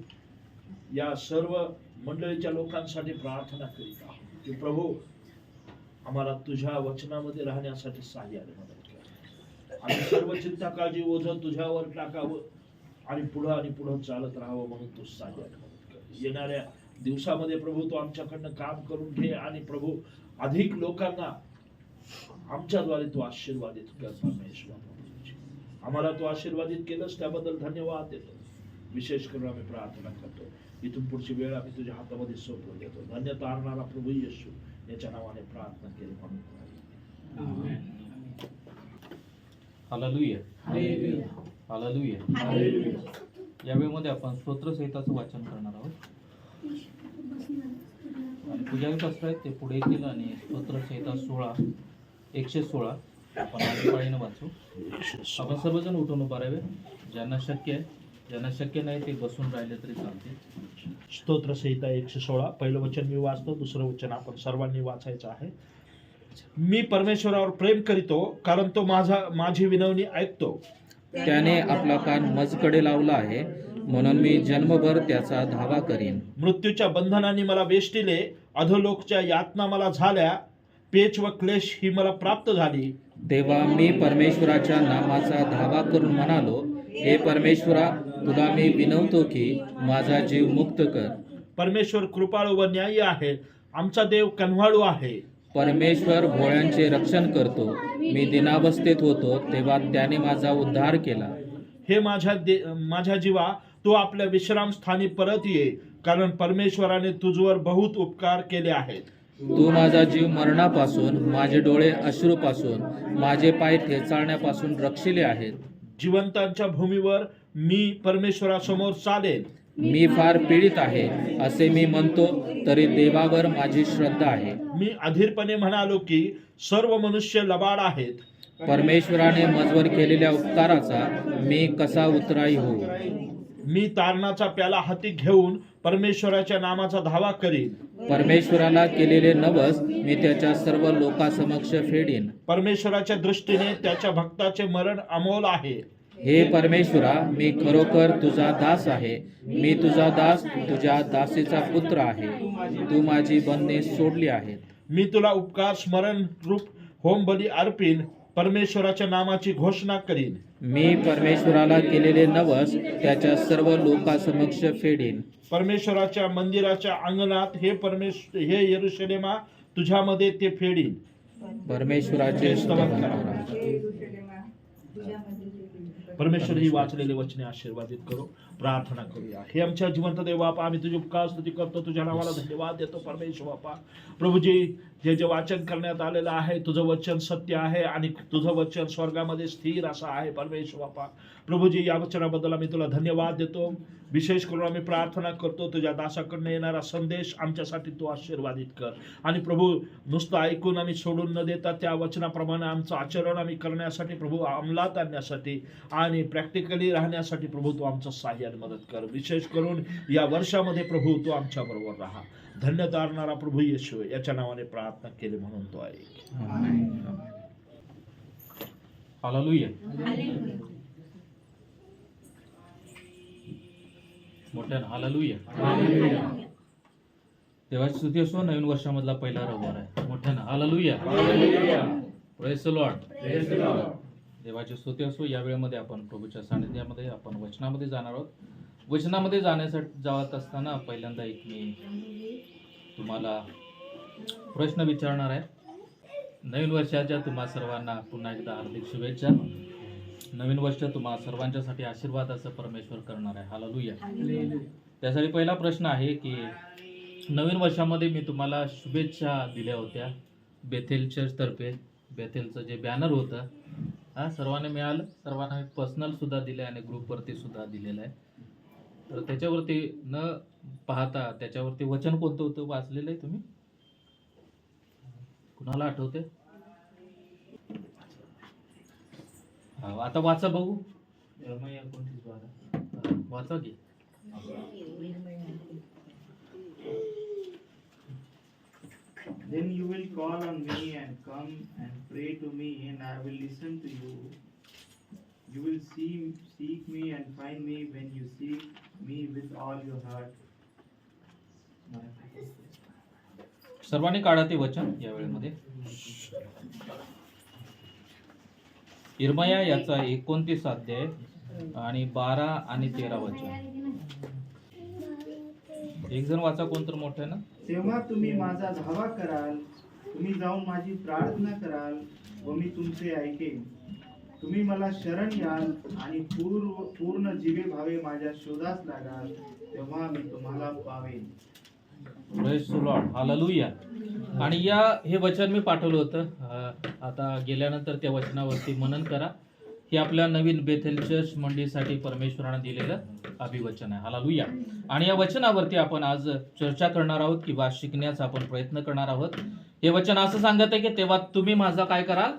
या सर्व मंडळीच्या लोकांसाठी प्रार्थना करीत आहोत की प्रभू आम्हाला तुझ्या वचनामध्ये राहण्यासाठी सहाय्याने मदत कर. आम्ही सर्व चिंता, काळजी, ओझं तुझ्यावर टाकावं आणि पुढं चालत राहावं म्हणून तू सहाय्याने मदत कर. येणाऱ्या दिवसामध्ये प्रभू तू आमच्याकडनं काम करून घे आणि प्रभू अधिक लोकांना आमच्याद्वारे तू आशीर्वादित कर परमेश्वर. आम्हाला तू आशीर्वादित केलंस त्याबद्दल धन्यवाद देतो. विशेष करून आम्ही प्रार्थना करतो, इथून पुढची वेळ आम्ही तुझ्या हातामध्ये सोपवून देतो. धन्य तारणारा प्रभू येशू याच्या नावाने प्रार्थना केली म्हणून. हालेलुया. हालेलुया. या वेळेमध्ये आपण स्तोत्रसहिताचं वाचन करणार आहोत. पुजारी पास्टर आहेत ते पुढे येतील आणि स्तोत्रसहिता 116 आपण आधी पाळीनं वाचू. आपण सर्वजण उठून उभा राहावे. ज्यांना शक्य आहे ज्यांना शक्य नाही ते बसून राहिले तरी चालते. स्तोत्रसंहिता 116 पहिलं वचन मी वाचतो, दुसरं वचन आपण सर्वांनी वाचायचं आहे. मी परमेश्वरावर प्रेम करीतो, कारण तो माझी विनवणी ऐकतो. त्याने आपला कान मजकडे लावला आहे, म्हणून मी जन्मभर त्याचा धावा करीन. मृत्यूच्या बंधनाने मला वेष्टिले, अधोलोकच्या यातना मला झाल्या, पेच व क्लेश ही मला प्राप्त झाली. तेव्हा मी परमेश्वराच्या नामाचा धावा करून म्हणालो, हे परमेश्वरा, तुला मी विनवतो की माझा जीव मुक्त कर. परमेश्वर कृपाळू व न्यायी आहे, आमचा देव कन्हाळू आहे. परमेश्वर भोळ्यांचे रक्षण करतो. मी दिनावस्थेत होतो तेव्हा त्याने माझा उद्धार केला. हे माझ्या जीवा, तू आपल्या विश्रामस्थानी परत ये, कारण परमेश्वराने तुझवर बहुत उपकार केले आहेत. तू माझा जीव मरणापासून, माझे डोळे अश्रूपासून, माझे पाय ठेचाळण्यापासून रक्षिले आहेत. जिवंतांच्या भूमीवर मी परमेश्वरासमोर चालेन. मी फार पीडित आहे असे मी म्हणतो, तरी देवावर माझी श्रद्धा आहे. मी अधीरपणे म्हणालो की सर्व मनुष्य लबाड आहेत. परमेश्वराने मजवर केलेल्या उपकाराचा मी कसा उतराई होऊ. मी तारणाचा प्याला हाती घेऊन परमेश्वराच्या नामाचा धावा करीन. परमेश्वराला केलेले नवस मी त्याच्या सर्व लोकांसमक्ष फेडीन. परमेश्वराच्या दृष्टीने त्याच्या भक्ताचे मरण अमोल आहे. हे परमेश्वरा, मी खरोखर तुझा दास आहे. मी तुझा दास, तुझ्या दासीचा पुत्र आहे. तू माझी बंधने सोडली आहेत. मी तुला उपकार स्मरण रूप होम बली अर्पीन, परमेश्वराच्या नामाची घोषणा करीन. मी परमेश्वराला केलेले नवस त्याच्या सर्व लोकांसमक्ष फेडीन. परमेश्वराच्या मंदिराच्या अंगणात हे यरूशलेमा, तुझ्यामध्ये ते फेडीन. परमेश्वराचे स्तवन करा. परमेश्वर ही वाचलेले वचने आशीर्वादित करो. प्रार्थना करूया. हे आमच्या जिवंत देव बापा, आम्ही तुझी उपकार स्तुती करतो, तुझ्या नावाला धन्यवाद देतो परमेश्वर बापा. प्रभूजी, जे वाचन करण्यात आलेलं आहे, तुझं वचन सत्य आहे आणि तुझं वचन स्वर्गामध्ये स्थिर असं आहे परमेश्वर बापा. प्रभूजी, या वचनाबद्दल आम्ही तुला धन्यवाद देतो. विशेष करून आम्ही प्रार्थना करतो, तुझ्या दासाकडनं येणारा संदेश आमच्यासाठी तू आशीर्वादित कर. आणि प्रभू, नुसतं ऐकून आम्ही सोडून न देता त्या वचनाप्रमाणे आमचं आचरण आम्ही करण्यासाठी, प्रभू अंमलात आणण्यासाठी आणि प्रॅक्टिकली राहण्यासाठी प्रभू तू आमचं सहाय्याने मदत कर. विशेष करून या वर्षामध्ये प्रभू तू आमच्या बरोबर राहा. धन्य तारणारा प्रभू येशू, याच्या नावाने प्रार्थना केली म्हणून तो ऐक. हालेलुया. मोठ्यानं हालेलुया. देवाची स्तुती असो. नवीन वर्षामधला पहिला रविवार आहे. मोठ्यानं हालेलुया. Praise the Lord. देवाची स्तुती असो. या वेळेमध्ये आपण प्रभूच्या सानिध्यामध्ये आपण वचनामध्ये जाणार आहोत. वचनामध्ये जाण्यासाठी जात असताना पहिल्यांदा एक मी तुम्हाला प्रश्न विचारणार आहे. नवीन वर्षाच्या तुम्हा सर्वांना पुन्हा एकदा हार्दिक शुभेच्छा. नवीन वर्ष तुम्हा सर्वांच्यासाठी आशीर्वादाचं परमेश्वर करणार आहे. हालेलुया. त्यासाठी पहिला प्रश्न आहे की नवीन वर्षामध्ये मी तुम्हाला शुभेच्छा दिल्या होत्या बेथेल चर्च तर्फे. बेथेलचं जे बॅनर होतं सर्वांना मिळालं. सर्वांना मी पर्सनल सुद्धा दिलं आणि ग्रुपवरती सुद्धा दिलेलं आहे. तर त्याच्यावरती न पाहता त्याच्यावरती वचन कोणतं होतं वाचलेलं आहे तुम्ही? कुणाला आठवते? आता वाचा बघू. वाचा की. Then you will call on me and come and pray to me, and I will listen to you. You will seek me and find me when you seek me with all your heart. सर्वांनी काढा ते वचन या वेळेमध्ये. इर्मया याचा 29 अध्याय आणि 12 आणि 13 वचन. एक जण वाचा, कोणतर मोठं ना. तेव्हा तुम्ही माझा धावा कराल, तुम्ही जाऊन माझी प्रार्थना कराल व मी तुमचे ऐकेन. तुम्ही मला शरण याल आणि पूर्ण जीवे भावे माझ्या शोधास लागाल, तेव्हा मी तुम्हाला पावेन. Praise the Lord. हालेलुया. आणि हे वचन मी पाठवलं होतं. आता गेल्यानंतर त्या वचनावरती मनन करा. हे आपल्या नवीन बेथेल चर्च मंडळीसाठी परमेश्वराने दिलेलं अभिवचन आहे. हालेलुया. आणि या वचनावरती आपण आज चर्चा करणार आहोत किंवा शिकण्याचा आपण प्रयत्न करणार आहोत. हे वचन असं सांगत आहे की तेव्हा तुम्ही माझा काय कराल?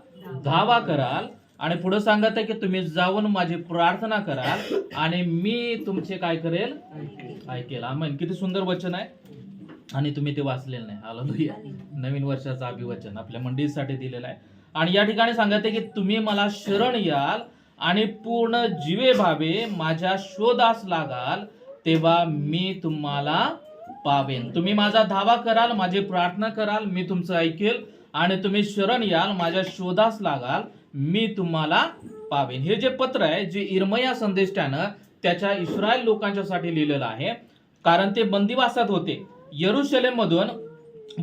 धावा कराल आणि पुढे सांगत आहे की तुम्ही जाऊन माझी प्रार्थना कराल आणि मी तुमचे काय करेल, ऐकेल. आमेन. किती सुंदर वचन आहे आणि तुम्ही ते वाचलेलं नाही. हालेलुया. नवीन वर्षाचं अभिवचन आपल्या मंडळीसाठी दिलेलं आहे. आणि या ठिकाणी सांगत आहे की तुम्ही मला शरण याल आणि पूर्ण जीवे भावे माझ्या शोधास लागाल, तेव्हा मी तुम्हाला पावेन. तुम्ही माझा धावा कराल, माझी प्रार्थना कराल, मी तुमचं ऐकेल आणि तुम्ही शरण याल, माझ्या शोधास लागाल, मी तुम्हाला पावेन. हे जे पत्र आहे, जे इर्मया संदेष्टानं त्याच्या इस्रायल लोकांच्यासाठी लिहिलेलं आहे, कारण ते बंदिवासात होते. यरूशलेममधून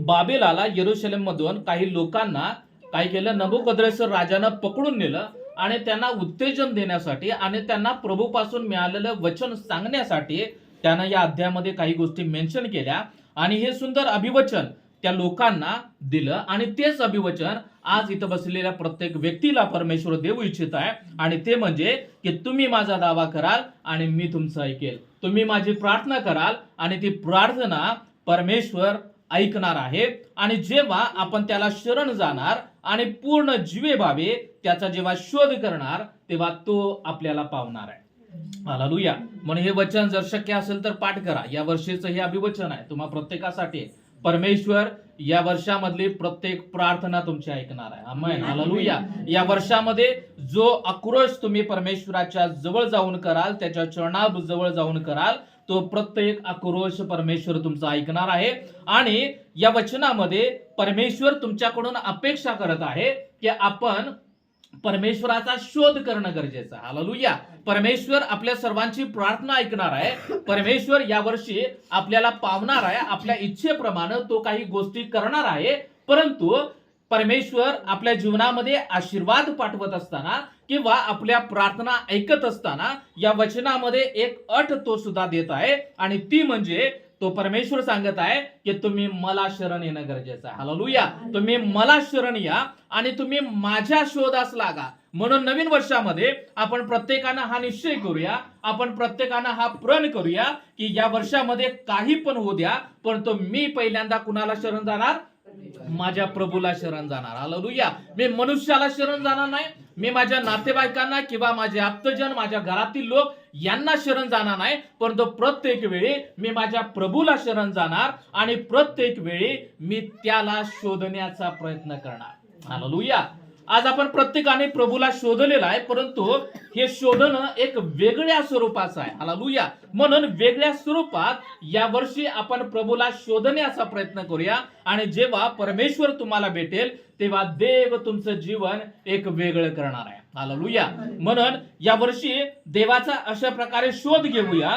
बाबेल आला. यरूशलेममधून काही लोकांना काय केलं, नबुकद्रेसर राजानं पकडून नेलं आणि त्यांना उत्तेजन देण्यासाठी आणि त्यांना प्रभूपासून मिळालेलं वचन सांगण्यासाठी त्यानं या अध्यायामध्ये काही गोष्टी मेन्शन केल्या आणि हे सुंदर अभिवचन त्या लोकांना दिलं. आणि तेच अभिवचन आज इथं बसलेल्या प्रत्येक व्यक्तीला परमेश्वर देऊ इच्छित आहे. आणि ते म्हणजे की तुम्ही माझा दावा कराल आणि मी तुमचं ऐकेल. तुम्ही माझी प्रार्थना कराल आणि ती प्रार्थना परमेश्वर ऐकणार आहे. आणि जेव्हा आपण त्याला शरण जाणार आणि पूर्ण जीवे भावे त्याचा जेव्हा शोध करणार, तेव्हा तो आपल्याला पावणार आहे. हालेलुया. म्हणून हे वचन जर शक्य असेल तर पाठ करा. या वर्षीचं हे अभिवचन आहे तुम्हा प्रत्येकासाठी. परमेश्वर या वर्षामधली प्रत्येक प्रार्थना तुमची ऐकणार आहे. आमेन. हालेलुया. या वर्षामध्ये जो आक्रोश तुम्ही परमेश्वराच्या जवळ जाऊन कराल, त्याच्या चरणाजवळ जाऊन कराल, तो प्रत्येक आक्रोश परमेश्वर तुमचा ऐकणार आहे. आणि या वचनामध्ये परमेश्वर तुमच्याकडून अपेक्षा करत आहे की आपण परमेश्वराचा शोध करणं गरजेचं आहे. हालेलुया. परमेश्वर आपल्या सर्वांची प्रार्थना ऐकणार आहे. परमेश्वर यावर्षी आपल्याला पावणार आहे. आपल्या इच्छेप्रमाणे तो काही गोष्टी करणार आहे. परंतु परमेश्वर आपल्या जीवनामध्ये आशीर्वाद पाठवत असताना किंवा आपल्या प्रार्थना ऐकत असताना या वचनामध्ये एक अट तो सुद्धा देत आहे. आणि ती म्हणजे तो परमेश्वर सांगत आहे की तुम्ही मला शरण येणं गरजेचं आहे. हालेलुया. तुम्ही मला शरण या आणि तुम्ही माझ्या शोधास लागा. म्हणून नवीन वर्षामध्ये आपण प्रत्येकानं हा निश्चय करूया, आपण प्रत्येकानं हा प्रण करूया की या वर्षामध्ये काही पण होऊ द्या, पण तो मी पहिल्यांदा कुणाला शरण जाणार, माझ्या प्रभूला शरण जाणार. हालेलुया. मी मनुष्याला शरण जाणार नाही, मी माझ्या नातेवाईकांना किंवा माझे आप्तजन, माझ्या घरातील लोक यांना शरण जाणार नाही, परंतु प्रत्येक वेळी मी माझ्या प्रभूला शरण जाणार आणि प्रत्येक वेळी मी त्याला शोधण्याचा प्रयत्न करणार. हालेलुया. आज आपण प्रत्येकाने प्रभूला शोधलेला आहे, परंतु हे शोधणं एक वेगळ्या स्वरूपाचं आहे. हालेलुया. म्हणून वेगळ्या स्वरूपात या वर्षी आपण प्रभूला शोधण्याचा प्रयत्न करूया. आणि जेव्हा परमेश्वर तुम्हाला भेटेल तेव्हा देव तुमचं जीवन एक वेगळं करणार आहे. हालेलुया. म्हणून या वर्षी देवाचा अशा प्रकारे शोध घेऊया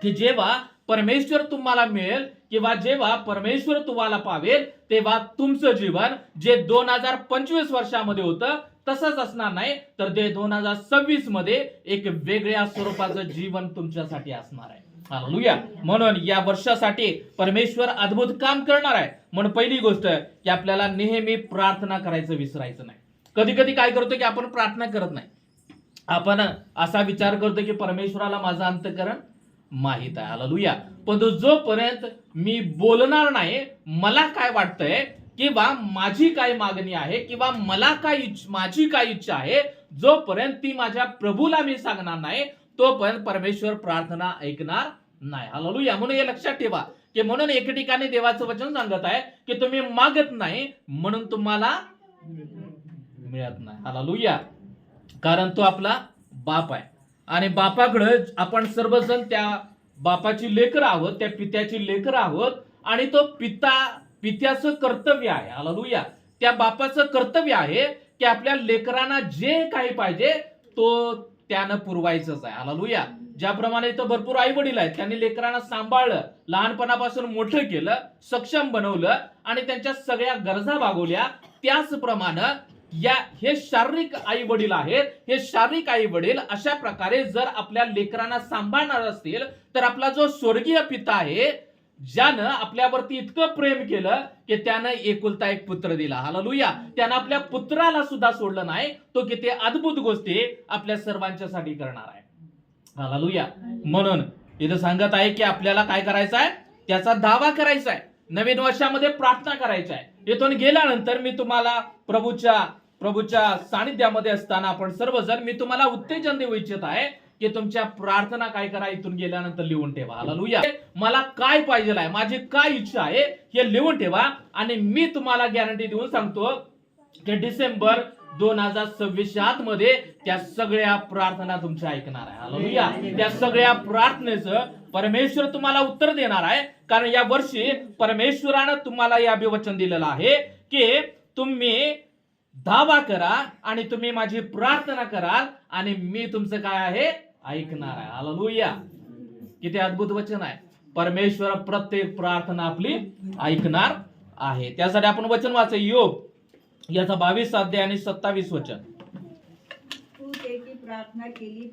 की जेव्हा परमेश्वर तुम्हाला मिळेल किंवा जेव्हा परमेश्वर तुम्हाला पावेल, तेव्हा तुमचं जीवन जे 2025 वर्षामध्ये होतं तसंच असणार नाही, तर ते 2026 मध्ये एक वेगळ्या स्वरूपाचं जीवन तुमच्यासाठी असणार आहे. हालेलुया. म्हणून या वर्षासाठी परमेश्वर अद्भुत काम करणार आहे. म्हणून पहिली गोष्ट की आपल्याला नेहमी प्रार्थना करायचं विसरायचं नाही. कधी कधी काय करतो की आपण प्रार्थना करत नाही. आपण असा विचार करतो की परमेश्वराला माझं अंतःकरण माहित आहे. हालेलुया. पण जोपर्यंत मी बोलणार नाही, मला काय वाटतंय किंवा माझी काय मागणी आहे किंवा मला माझी काय इच्छा आहे, जोपर्यंत ती माझ्या प्रभूला मी सांगणार नाही, तोपर्यंत परमेश्वर प्रार्थना ऐकणार नाही. हालेलुया. म्हणून हे लक्षात ठेवा की म्हणून एके ठिकाणी देवाचं वचन सांगत आहे की तुम्ही मागत नाही म्हणून तुम्हाला मिळत नाही. हालेलुया. कारण तो आपला बाप आहे आणि बापाकडे आपण सर्वजण त्या बापाची लेकरं आहोत, त्या पित्याची लेकरं आहोत. आणि तो पित्याचं कर्तव्य आहे. हालेलुया. त्या बापाचं कर्तव्य आहे की आपल्या लेकरांना जे काही पाहिजे तो त्यानं पुरवायचंच आहे. हालेलुया. ज्याप्रमाणे इथं भरपूर आई वडील आहेत, त्यांनी लेकरांना सांभाळलं, लहानपणापासून मोठं केलं, सक्षम बनवलं आणि त्यांच्या सगळ्या गरजा भागवल्या. त्याचप्रमाणे हे शारीरिक आई वडील आहेत. हे शारीरिक आई वडील अशा प्रकारे जर आपल्या लेकरांना सांभाळणार असतील, तर आपला जो स्वर्गीय पिता आहे, ज्यानं आपल्यावरती इतकं प्रेम केलं की त्यानं एकुलता एक पुत्र दिला. हालेलुया. त्यानं आपल्या पुत्राला सुद्धा सोडलं नाही. तो किती अद्भुत गोष्टी आपल्या सर्वांच्यासाठी करणार आहे. हालेलुया. म्हणून इथं सांगत आहे की आपल्याला काय करायचं आहे, त्याचा दावा करायचा आहे. नवीन वर्षामध्ये प्रार्थना करायची आहे. इथून गेल्यानंतर मी तुम्हाला प्रभूच्या प्रभूच्या सानिध्यामध्ये असताना आपण सर्वजण, मी तुम्हाला उत्तेजन देऊ इच्छित आहे की तुमच्या प्रार्थना काय करा, इथून गेल्यानंतर लिहून ठेवा. हालेलुया. मला काय पाहिजे आहे, माझी काय इच्छा आहे हे लिहून ठेवा. आणि मी तुम्हाला गॅरंटी देऊन सांगतो की डिसेंबर 2026 आतमध्ये त्या सगळ्या प्रार्थना तुमच्या ऐकणार आहे. हालेलुया. त्या सगळ्या प्रार्थनेचं परमेश्वर तुम्हाला उत्तर देणार आहे. कारण या वर्षी परमेश्वरानं तुम्हाला हे अभिवचन दिलेलं आहे की तुम्ही दावा करा आणि तुम्ही माझी प्रार्थना कराल आणि मी तुमचं काय आहे ऐकणार आहे. हालेलुया. किती अद्भुत वचन आहे. परमेश्वर प्रत्येक प्रार्थना आपली ऐकणार आहे. त्यासाठी आपण वचन वाचा, योग याचा 22 अध्याय आणि 27 वचन. तू त्याची प्रार्थना केली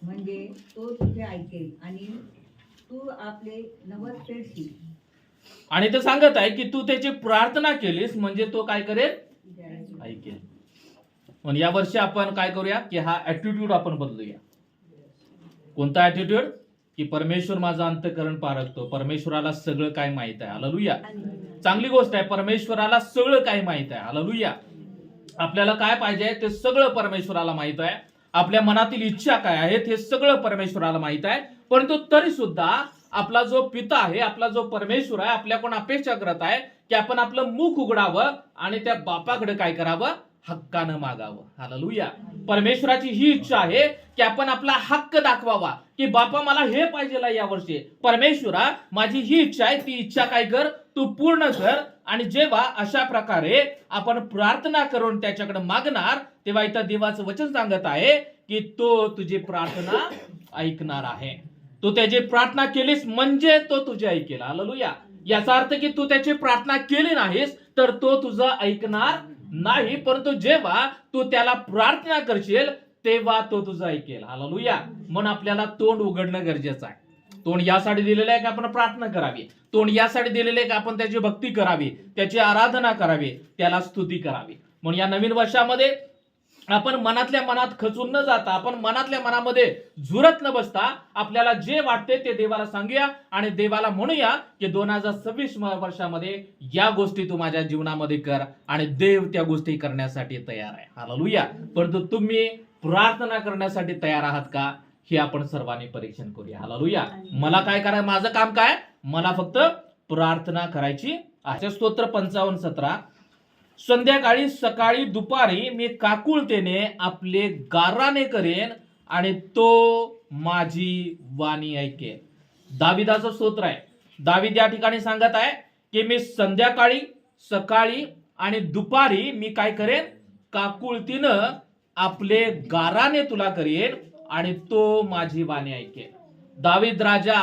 म्हणजे तो तुझे ऐकेल आणि तू आपले नवस फेडशील. आणि ते सांगत आहे की तू त्याची प्रार्थना केलीस म्हणजे तो काय करेल, ऐकेल. पण या वर्षी आपण काय करूया की हा ऍटिट्यूड आपण बदलूया. कोणता ऍटिट्यूड? की परमेश्वर माझं अंतःकरण पारखतो, परमेश्वराला सगळं काय माहित आहे. हालेलुया. चांगली गोष्ट आहे, परमेश्वराला सगळं काय माहित आहे. हालेलुया. आपल्याला काय पाहिजे ते सगळं परमेश्वराला माहित आहे. आपल्या मनातील इच्छा काय आहेत हे सगळं परमेश्वराला माहित आहे. परंतु तरी सुद्धा आपला जो पिता आहे, आपला जो परमेश्वर आहे, आपल्याकडून अपेक्षा करत आहे की आपण आपलं मुख उघडावं आणि त्या बापाकडे काय करावं, हक्कानं मागावं. हालेलुया. परमेश्वराची ही इच्छा आहे की आपण आपला हक्क दाखवावा की बापा मला हे पाहिजे या वर्षी. परमेश्वरा माझी ही इच्छा आहे, ती इच्छा काय कर, तू पूर्ण कर. आणि जेव्हा अशा प्रकारे आपण प्रार्थना करून त्याच्याकडे मागणार तेव्हा इथं देवाचं वचन सांगत आहे की तो तुझी प्रार्थना ऐकणार आहे. तू त्याची प्रार्थना केलीस म्हणजे तो तुझे ऐकेल. हालेलुया. याचा अर्थ की तू त्याची प्रार्थना केली नाहीस तर तो तुझं ऐकणार नाही. परंतु जेव्हा तू त्याला प्रार्थना करशील तेव्हा तो तुझं ऐकेल. हालेलुया. म्हणून आपल्याला तोंड उघडणं गरजेचं आहे. तोंड यासाठी दिलेलं आहे की आपण प्रार्थना करावी. तोंड यासाठी दिलेलं आहे की आपण त्याची भक्ती करावी, त्याची आराधना करावी, त्याला स्तुती करावी. म्हणून या नवीन वर्षामध्ये आपण मनातल्या मनात खचून न जाता, आपण मनातल्या मनामध्ये झुरत न बसता आपल्याला जे वाटते ते देवाला सांगूया आणि देवाला म्हणूया की 2026 वर्षामध्ये या गोष्टी तू माझ्या जीवनामध्ये कर. आणि देव त्या गोष्टी करण्यासाठी तयार आहे. हालेलुया. परंतु तुम्ही प्रार्थना करण्यासाठी तयार आहात का हे आपण सर्वांनी परीक्षण करूया. हालेलुया. मला काय करायचं, माझं काम काय, मला फक्त प्रार्थना करायची आहे. स्तोत्र 55:17. संध्याकाळी सकाळी दुपारी मी काकुळतेने आपले गाराने करेन आणि तो माझी वाणी ऐकेल. दाविदाचं स्तोत्र आहे. दाविद या ठिकाणी सांगत आहे की मी संध्याकाळी, सकाळी आणि दुपारी मी काय करेन, काकुळतीनं आपले गाराने तुला करेन आणि तो माझी वाणी ऐकेल. दाविद राजा,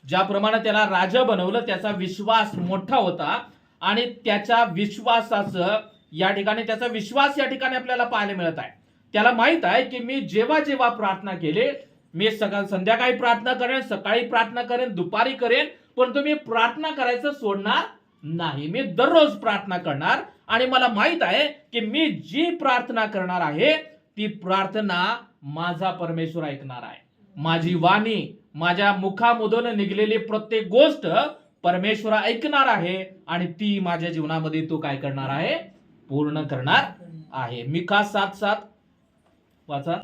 ज्याप्रमाणे त्याला राजा बनवलं, त्याचा विश्वास मोठा होता आणि त्याच्या विश्वासाचं या ठिकाणी, त्याचा विश्वास या ठिकाणी आपल्याला पाहायला मिळत आहे. त्याला माहित आहे की मी जेव्हा जेव्हा प्रार्थना केले, मी संध्याकाळी प्रार्थना करेन, सकाळी प्रार्थना करेन, दुपारी करेन, परंतु मी प्रार्थना करायचं सोडणार नाही. मी दररोज प्रार्थना करणार आणि मला माहित आहे की मी जी प्रार्थना करणार आहे ती प्रार्थना माझा परमेश्वर ऐकणार आहे. माझी वाणी, माझ्या मुखामधून निघलेली प्रत्येक गोष्ट परमेश्वर ऐकणार आहे आणि ती माझ्या जीवनामध्ये तो काय करणार आहे, पूर्ण करणार आहे. मिका 7:7 वाचा.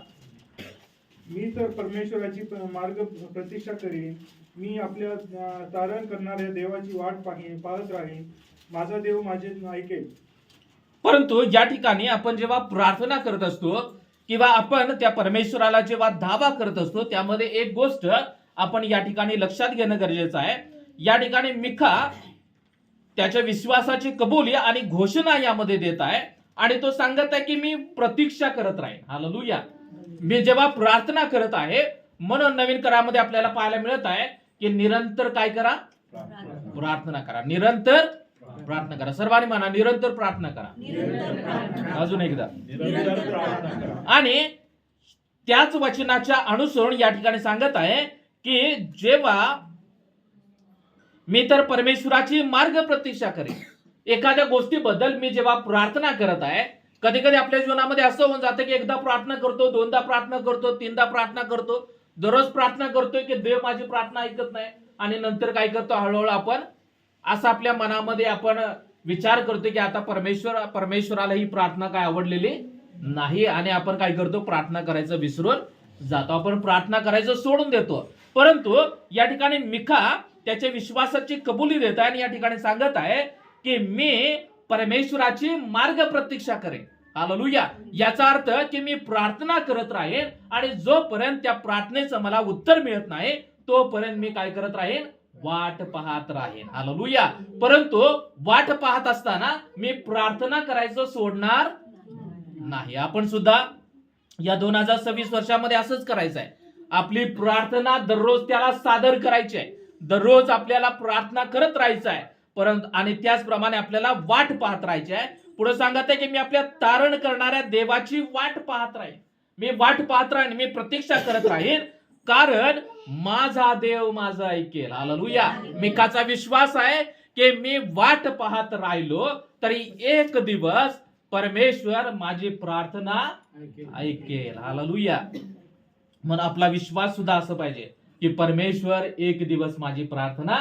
मी तर परमेश्वराची मार्ग प्रतीक्षा करीन. मी आपल्या तारण करणाऱ्या देवाची वाट पाहत राहीन. माझा देव माझे ऐकेल. परंतु या ठिकाणी आपण जेव्हा प्रार्थना करत असतो किंवा आपण त्या परमेश्वराला जेव्हा दावा करत असतो त्यामध्ये एक गोष्ट आपण या ठिकाणी लक्षात घेणं गरजेचं आहे. या ठिकाणी मिका त्याच्या विश्वासाची कबुली आणि घोषणा यामध्ये देत आहे आणि तो सांगत आहे की मी प्रतीक्षा करत राहीन. हालेलुया. मी जेव्हा प्रार्थना करत आहे, म्हणून नवीन करारामध्ये आपल्याला पाहायला मिळत आहे की निरंतर काय करा, प्रार्थना करा. निरंतर प्रार्थना करा. सर्वांनी म्हणा, निरंतर प्रार्थना करा. अजून एकदा, निरंतर प्रार्थना करा. आणि त्याच वचनाच्या अनुसरून या ठिकाणी सांगत आहे की जेव्हा मी तर परमेश्वराची मार्ग प्रतीक्षा करेन. एखाद्या गोष्टीबद्दल मी जेव्हा प्रार्थना करत आहे, कधी कधी आपल्या जीवनामध्ये असं होऊन जातं की एकदा प्रार्थना करतो, दोनदा प्रार्थना करतो, तीनदा प्रार्थना करतो, दररोज प्रार्थना करतोय की देव माझी प्रार्थना ऐकत नाही आणि नंतर काय करतो, हळूहळू आपण असं आपल्या मनामध्ये आपण विचार करतो की आता परमेश्वराला ही प्रार्थना काय आवडलेली नाही आणि आपण काय करतो, प्रार्थना करायचं विसरून जातो, आपण प्रार्थना करायचं सोडून देतो. परंतु या ठिकाणी मिखा त्याच्या विश्वासाची कबुली देत आहे आणि या ठिकाणी सांगत आहे की मी परमेश्वराची मार्ग प्रतीक्षा करेन. हालेलुया. याचा अर्थ की मी प्रार्थना करत राहीन आणि जोपर्यंत त्या प्रार्थनेचं मला उत्तर मिळत नाही तोपर्यंत मी काय करत राहीन, वाट पाहत राहीन. हालेलुया. परंतु वाट पाहत असताना मी प्रार्थना करायचं सोडणार नाही. आपण सुद्धा या 2026 वर्षामध्ये असंच करायचं आहे. आपली प्रार्थना दररोज त्याला सादर करायची आहे, दररोज आपल्याला प्रार्थना करत राहायचं आहे. परंतु आणि त्याचप्रमाणे आपल्याला वाट पाहत राहायची आहे. पुढे सांगत आहे की मी आपल्या तारण करणाऱ्या देवाची वाट पाहत राहीन. मी वाट पाहत राहीन, मी प्रतीक्षा करत राहीन, कारण माझा देव माझं ऐकेल. हालेलुया. मिकाचा विश्वास आहे की मी वाट पाहत राहिलो तरी एक दिवस परमेश्वर माझी प्रार्थना ऐकेल. हालेलुया. म्हणून आपला विश्वास सुद्धा असं पाहिजे की परमेश्वर एक दिवस माझी प्रार्थना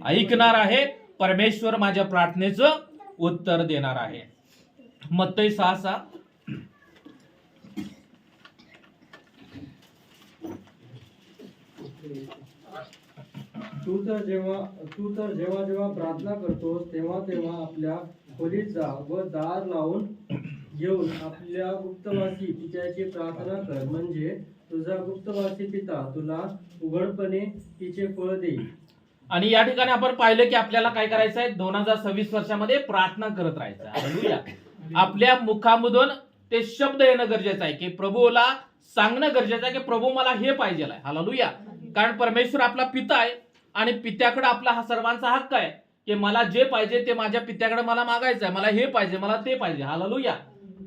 ऐकणार आहे, परमेश्वर माझ्या प्रार्थनेचं उत्तर देणार आहे. मत्ती 6:6. तू तर जेव्हा प्रार्थना करतोस तेव्हा आपल्या खोलीत जा व दार लावून घेऊन आपल्या गुप्तवासी पित्याची प्रार्थना कर, म्हणजे तुझा गुप्तवासी पिता तुला उघडपणे तिचे फळ देईल. आणि या ठिकाणी आपण पाहिलं की आपल्याला काय करायचं आहे, 2026 वर्षामध्ये प्रार्थना करत राहायचं. हालेलुया. आपल्या मुखामधून ते शब्द येणं गरजेचं आहे की प्रभूला सांगणं गरजेचं आहे की प्रभू मला हे पाहिजे आहे. हालेलुया. कारण परमेश्वर आपला पिता आहे आणि पित्याकडे आपला हा सर्वांचा हक्क आहे की मला जे पाहिजे ते माझ्या पित्याकडे मला मागायचं आहे, मला हे पाहिजे, मला ते पाहिजे. हालेलुया.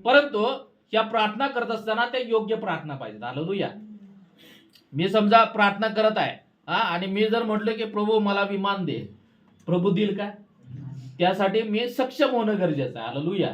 परंतु या प्रार्थना करत असताना ते योग्य प्रार्थना पाहिजे. हालेलुया. मी समजा प्रार्थना करत आहे आणि मी जर म्हटलं की प्रभू मला विमान दे, प्रभू देईल का? त्यासाठी मी सक्षम होणं गरजेचं आहे. हालेलुया.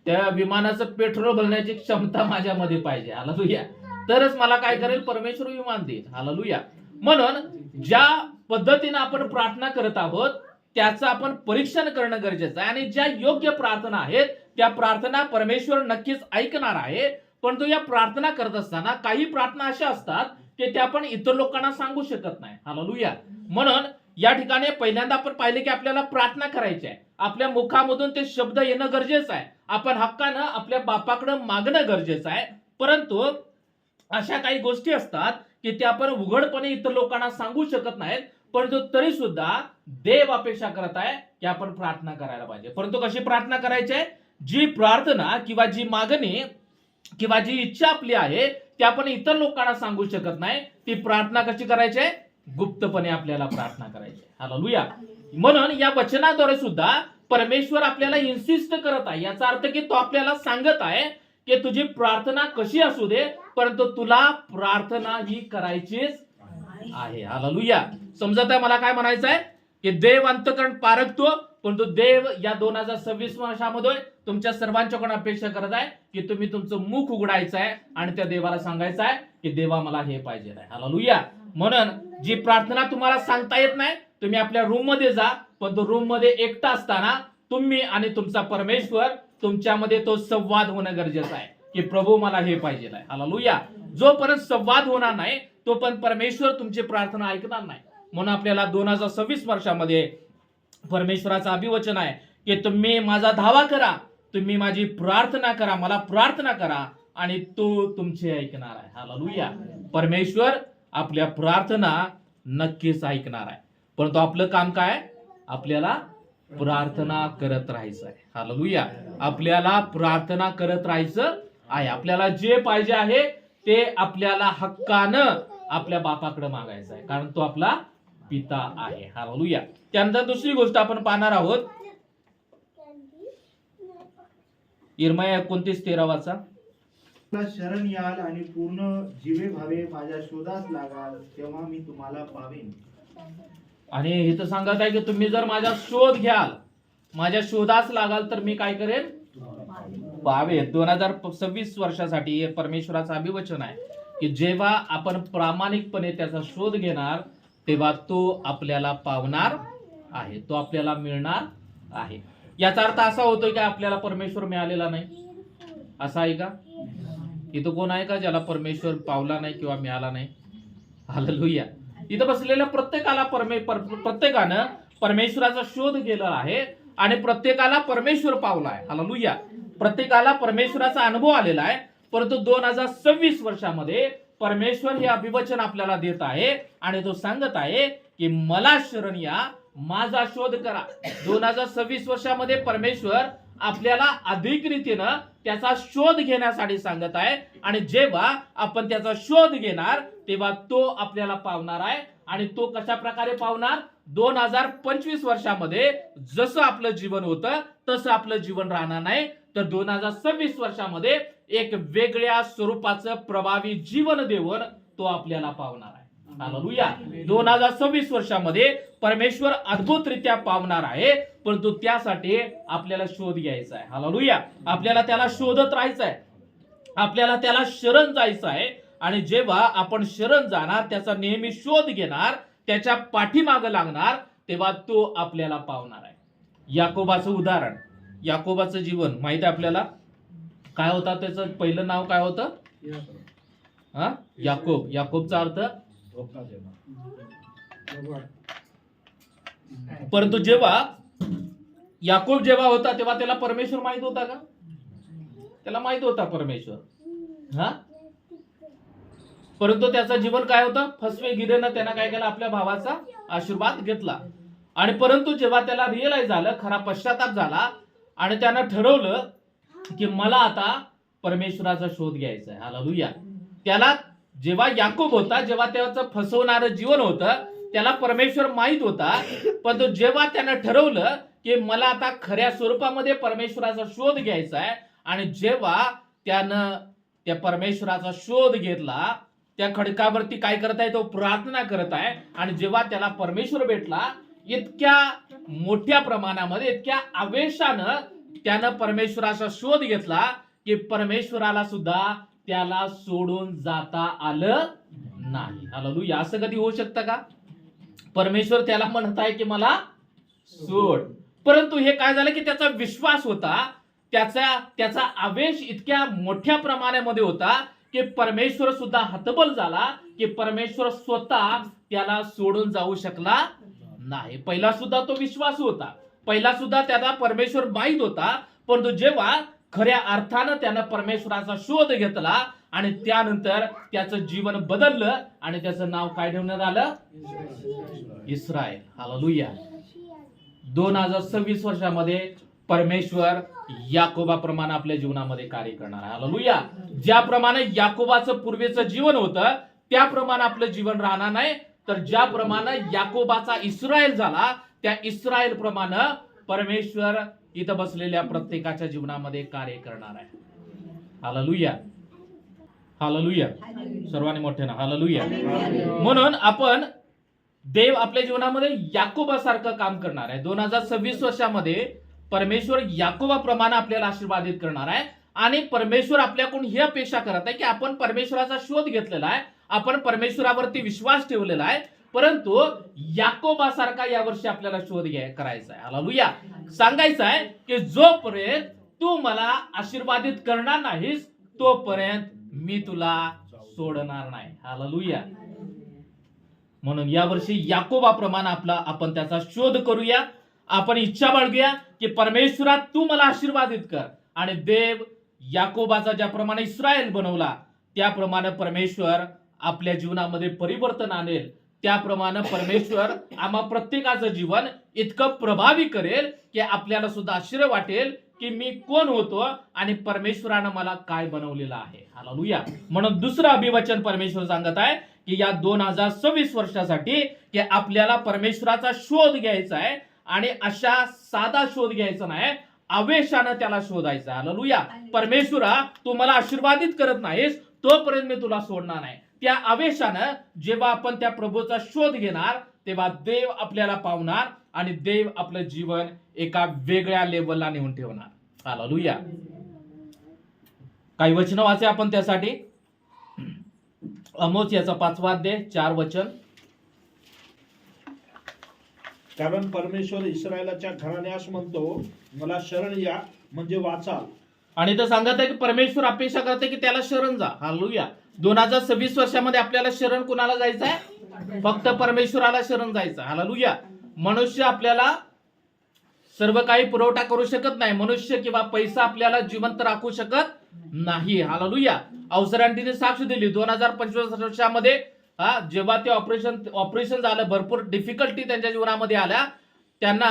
त्या विमानाचं पेट्रोल भरण्याची क्षमता माझ्यामध्ये पाहिजे. हालेलुया. तरच मला काय करेल, परमेश्वर विमान देईल. हालेलुया. म्हणून ज्या पद्धतीने आपण प्रार्थना करत आहोत त्याचं आपण परीक्षण करणं गरजेचं आहे आणि ज्या योग्य प्रार्थना आहेत त्या प्रार्थना परमेश्वर नक्कीच ऐकणार आहे. परंतु या प्रार्थना करत असताना काही प्रार्थना अशा असतात की त्या आपण इतर लोकांना सांगू शकत नाही. हालेलुया. म्हणून या ठिकाणी पहिल्यांदा आपण पाहिले की आपल्याला प्रार्थना करायची आहे, आपल्या मुखामधून ते शब्द येणं गरजेचं आहे, आपण हक्कानं आपल्या बापाकडे मागणं गरजेचं आहे. परंतु अशा काही गोष्टी असतात की त्या आपण उघडपणे इतर लोकांना सांगू शकत नाहीत, परंतु तरी सुद्धा देव अपेक्षा करत आहे की आपण प्रार्थना करायला पाहिजे. परंतु कशी प्रार्थना करायची आहे, जी प्रार्थना किंवा जी मागणी किंवा जी इच्छा आपली आहे ती आपण इतर लोकांना सांगू शकत नाही, ती प्रार्थना कशी करायची आहे, गुप्तपणे आपल्याला प्रार्थना करायची. हालेलुया. म्हणून या वचनाद्वारे सुद्धा परमेश्वर आपल्याला इन्सिस्ट करत आहे. याचा अर्थ की तो आपल्याला सांगत आहे की तुझी प्रार्थना कशी असू दे परंतु तुला प्रार्थना ही करायचीच आहे. हालेलुया. समजत आहे मला काय म्हणायचं आहे की देव अंतकरण पारखतो, परंतु देव या 2026 वर्षामध्ये तुमच्या सर्वांच्याकडून अपेक्षा करत आहे की तुम्ही तुमचं मुख उघडायचं आहे आणि त्या देवाला सांगायचं आहे की देवा मला हे पाहिजे आहे. हालेलुया. म्हणून जी प्रार्थना तुम्हाला सांगता येत नाही तुम्ही आपल्या रूम मध्ये जा, पण तो रूम मध्ये एकटा असताना तुम्ही आणि तुमचा परमेश्वर तुमच्यामध्ये तो संवाद होणं गरजेचं आहे की प्रभू मला हे पाहिजे आहे. हालेलुया. जोपर्यंत संवाद होणार नाही तोपर्यंत परमेश्वर तुमची प्रार्थना ऐकणार नाही. म्हणून आपल्याला 2026 वर्षामध्ये परमेश्वराचं अभिवचन आहे की तुम्ही माझा धावा करा, तुम्ही माझी प्रार्थना करा, मला प्रार्थना करा आणि तो तुमचे ऐकणार आहे. हालेलुया. परमेश्वर आपल्या प्रार्थना नक्कीच ऐकणार आहे. परंतु आपलं काम काय, आपल्याला प्रार्थना करत राहायचं आहे. हालेलुया. आपल्याला प्रार्थना करत राहायचं आहे. आपल्याला जे पाहिजे आहे ते आपल्याला हक्कानं आपल्या बापाकडे मागायचं आहे, कारण तो आपला पिता आहे. हालेलुया. त्यानंतर दुसरी गोष्ट आपण पाहणार आहोत, इर्मया 29:13 वाचा. शरण याल आणि पूर्ण जीवे भावे माझ्या शोधास लागाल, तेव्हा मी तुम्हाला पावेन. आणि इथं सांगत आहे की तुम्ही जर माझा शोध घ्याल, माझ्या शोधास लागाल तर मी काय करेन, पावे. 2026 वर्षासाठी हे परमेश्वराचं अभिवचन आहे की जेव्हा आपण प्रामाणिकपणे त्याचा शोध घेणार तेव्हा तो आपल्याला पावणार आहे, तो आपल्याला मिळणार आहे. याचा अर्थ असा होतोय की आपल्याला परमेश्वर मिळालेला नाही, असा आहे का? इथं कोण आहे का ज्याला परमेश्वर पावला नाही किंवा मिळाला नाही? हालेलुया. इथं बसलेल्या प्रत्येकाला प्रत्येकानं परमेश्वराचा शोध केला आहे आणि प्रत्येकाला परमेश्वर पावला आहे. हालेलुया. प्रत्येकाला परमेश्वराचा अनुभव आलेला आहे. परंतु 2026 वर्षामध्ये परमेश्वर हे अभिवचन आपल्याला देत आहे आणि तो सांगत आहे की मला शरण या, माझा शोध करा. 2026 वर्षामध्ये परमेश्वर आपल्याला अधिक रीतीनं त्याचा शोध घेण्यासाठी सांगत आहे आणि जेव्हा आपण त्याचा शोध घेणार तेव्हा तो आपल्याला पावणार आहे. आणि तो कशा प्रकारे पावणार? 2025 वर्षामध्ये जसं आपलं जीवन होतं तसं आपलं जीवन राहणार नाही, तर 2026 वर्षामध्ये एक वेगळ्या स्वरूपाचं प्रभावी जीवन देऊन तो आपल्याला पावणार आहे. हालेलुया. 2026 वर्षामध्ये परमेश्वर अद्भुतरित्या पावणार आहे, परंतु त्यासाठी आपल्याला शोध घ्यायचा आहे. हालेलुया. आपल्याला त्याला शोधत राहायचं आहे, आपल्याला त्याला शरण जायचं आहे. आणि जेव्हा आपण शरण जाणार, त्याचा नेहमी शोध घेणार, त्याच्या पाठीमागं लागणार, तेव्हा तो आपल्याला पावणार आहे. याकोबाचं उदाहरण, याकोबाचं जीवन माहित आहे आपल्याला. काय होता त्याचं पहिलं नाव? काय होतं? याकोब. याकोबचा अर्थ धोका देणार. परंतु जेव्हा याकोब जेव्हा होता तेव्हा त्याला परमेश्वर माहित होता का? त्याला माहित होता परमेश्वर. परंतु त्याचं जीवन काय होतं? फसवेगिरीनं त्यानं काय केलं? आपल्या भावाचा आशीर्वाद घेतला. आणि परंतु जेव्हा त्याला रिअलाइज झालं, खरा पश्चाताप झाला आणि त्यानं ठरवलं की मला आता परमेश्वराचा शोध घ्यायचा आहे. हालेलुया. त्याला जेव्हा याकोब होता, जेव्हा त्याचं फसवणारं जीवन होतं, त्याला परमेश्वर माहित होता. पण जेव्हा त्यानं ठरवलं की मला आता खऱ्या स्वरूपामध्ये परमेश्वराचा शोध घ्यायचा आहे, आणि जेव्हा त्यानं त्या परमेश्वराचा शोध घेतला, त्या खडकावरती काय करत आहे? तो प्रार्थना करत आहे. आणि जेव्हा त्याला परमेश्वर भेटला, इतक्या मोठ्या प्रमाणामध्ये, इतक्या आवेशानं त्यानं परमेश्वराचा शोध घेतला की परमेश्वराला सुद्धा त्याला सोडून जाता आलं नाही. हालेलुया. असं कधी होऊ शकतं का? परमेश्वर त्याला म्हणत आहे की मला सोड. परंतु हे काय झालं की त्याचा विश्वास होता, त्याचा आवेश इतक्या मोठ्या प्रमाणामध्ये होता की परमेश्वर सुद्धा हतबल झाला की परमेश्वर स्वतः त्याला सोडून जाऊ शकला नाही. पहिला सुद्धा तो विश्वास होता, पहिला सुद्धा त्याला परमेश्वर माहित होता. परंतु जेव्हा खऱ्या अर्थानं त्यानं परमेश्वराचा शोध घेतला आणि त्यानंतर त्याचं जीवन बदललं आणि त्याचं नाव काय ठेवण्यात आलं? इस्रायल. हालेलुया. 2026 वर्षामध्ये परमेश्वर याकोबाप्रमाणे आपल्या जीवनामध्ये कार्य करणार आहे. हालेलुया. ज्याप्रमाणे याकोबाचं पूर्वीचं जीवन होतं त्याप्रमाणे आपलं जीवन राहणार नाही, तर ज्याप्रमाणे याकोबाचा इस्रायल झाला त्या इस्रायल प्रमाणे परमेश्वर इथं बसलेल्या प्रत्येकाच्या जीवनामध्ये कार्य करणार आहे. हालेलुया. हालेलुया. सर्वांनी मोठ्यानं हालेलुया. म्हणून आपण देव आपल्या जीवनामध्ये याकोबासारखं काम करणार आहे. 2026 वर्षामध्ये परमेश्वर याकोबाप्रमाणे आपल्याला आशीर्वादित करणार आहे. आणि परमेश्वर आपल्याकडून ही अपेक्षा करत आहे की आपण परमेश्वराचा शोध घेतलेला आहे, आपण परमेश्वरावरती विश्वास ठेवलेला आहे, परंतु याकोबासारखा यावर्षी आपल्याला शोध करायचा आहे. हालेलुया. सांगायचं आहे की जोपर्यंत तू मला आशीर्वादित करणार नाहीस तोपर्यंत मी तुला सोडणार नाही. हालेलुया. म्हणून यावर्षी याकोबाप्रमाणे आपण त्याचा शोध करूया. आपण इच्छा बाळगूया की परमेश्वरा तू मला आशीर्वादित कर. आणि देव याकोबाचा ज्याप्रमाणे इस्रायल बनवला त्याप्रमाणे परमेश्वर आपल्या जीवनामध्ये परिवर्तन आणेल. त्याप्रमाणे परमेश्वर आम्हा प्रत्येकाचं जीवन इतकं प्रभावी करेल की आपल्याला सुद्धा आश्चर्य वाटेल की मी कोण होतो आणि परमेश्वरानं मला काय बनवलेलं आहे. हालेलुया. म्हणून दुसरं अभिवचन परमेश्वर सांगत आहे की या 2026 वर्षासाठी की आपल्याला परमेश्वराचा शोध घ्यायचा आहे. आणि अशा साधा शोध घ्यायचा नाही, आवेशानं त्याला शोधायचा. हालेलुया. परमेश्वरा तू मला आशीर्वादित करत नाहीस तोपर्यंत मी तुला सोडणार नाही. त्या आवेशानं जेव्हा आपण त्या प्रभूचा शोध घेणार तेव्हा देव आपल्याला पावणार आणि देव आपलं जीवन एका वेगळ्या लेवलला नेऊन ठेवणार. हालेलुया. काही वचन वाचे आपण त्यासाठी. आमोस याचा 5वा अध्याय 4 वचन. कारण परमेश्वर इस्रायलाच्या घराण्यास म्हणतो, मला शरण या म्हणजे वाचाल. आणि तर सांगत आहे की परमेश्वर अपेक्षा करते की त्याला शरण जा. हालेलुया. 2026 वर्षामध्ये आपल्याला शरण कुणाला जायचं आहे? फक्त परमेश्वराला शरण जायचं. हालेलुया. मनुष्य आपल्याला सर्व काही पुरवठा करू शकत नाही. मनुष्य किंवा पैसा आपल्याला जिवंत राखू शकत नाही. हालेलुया. अवसरांनी साक्ष दिली 2025 वर्षामध्ये जेव्हा ते ऑपरेशन झालं, भरपूर डिफिकल्टी त्यांच्या जीवनामध्ये आल्या, त्यांना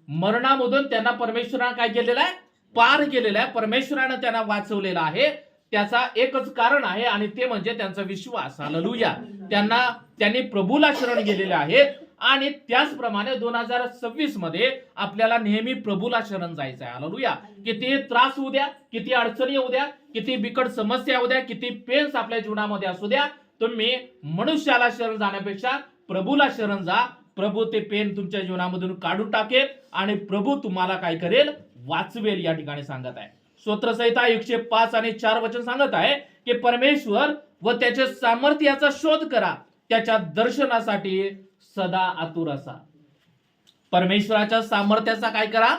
मरणामधून त्यांना परमेश्वरानं काय केलेलं आहे? पार केलेलं आहे. परमेश्वरानं त्यांना वाचवलेलं आहे. त्याचा एकच कारण आहे आणि ते म्हणजे त्यांचा विश्वास. हालेलुया. त्यांनी प्रभूला शरण गेलेले आहेत आणि त्याचप्रमाणे 2026 मध्ये आपल्याला नेहमी प्रभूला शरण जायचं आहे. हालेलुया. किती त्रास होऊ द्या, किती अडचणी येऊ द्या, किती बिकट समस्या येऊ द्या, किती पेन्स आपल्या जीवनामध्ये असू द्या, तुम्ही मनुष्याला शरण जाण्यापेक्षा प्रभूला शरण जा. प्रभू ते पेन तुमच्या जीवनामधून काढून टाकेल आणि प्रभू तुम्हाला काय करेल? वाचवेल. या ठिकाणी सांगत आहे. स्तोत्रसंहिता 105 आणि 4 वचन सांगत आहे की परमेश्वर व त्याच्या सामर्थ्याचा शोध करा, त्याच्या दर्शनासाठी सदा आतुर असा. परमेश्वराच्या सामर्थ्याचा काय करा?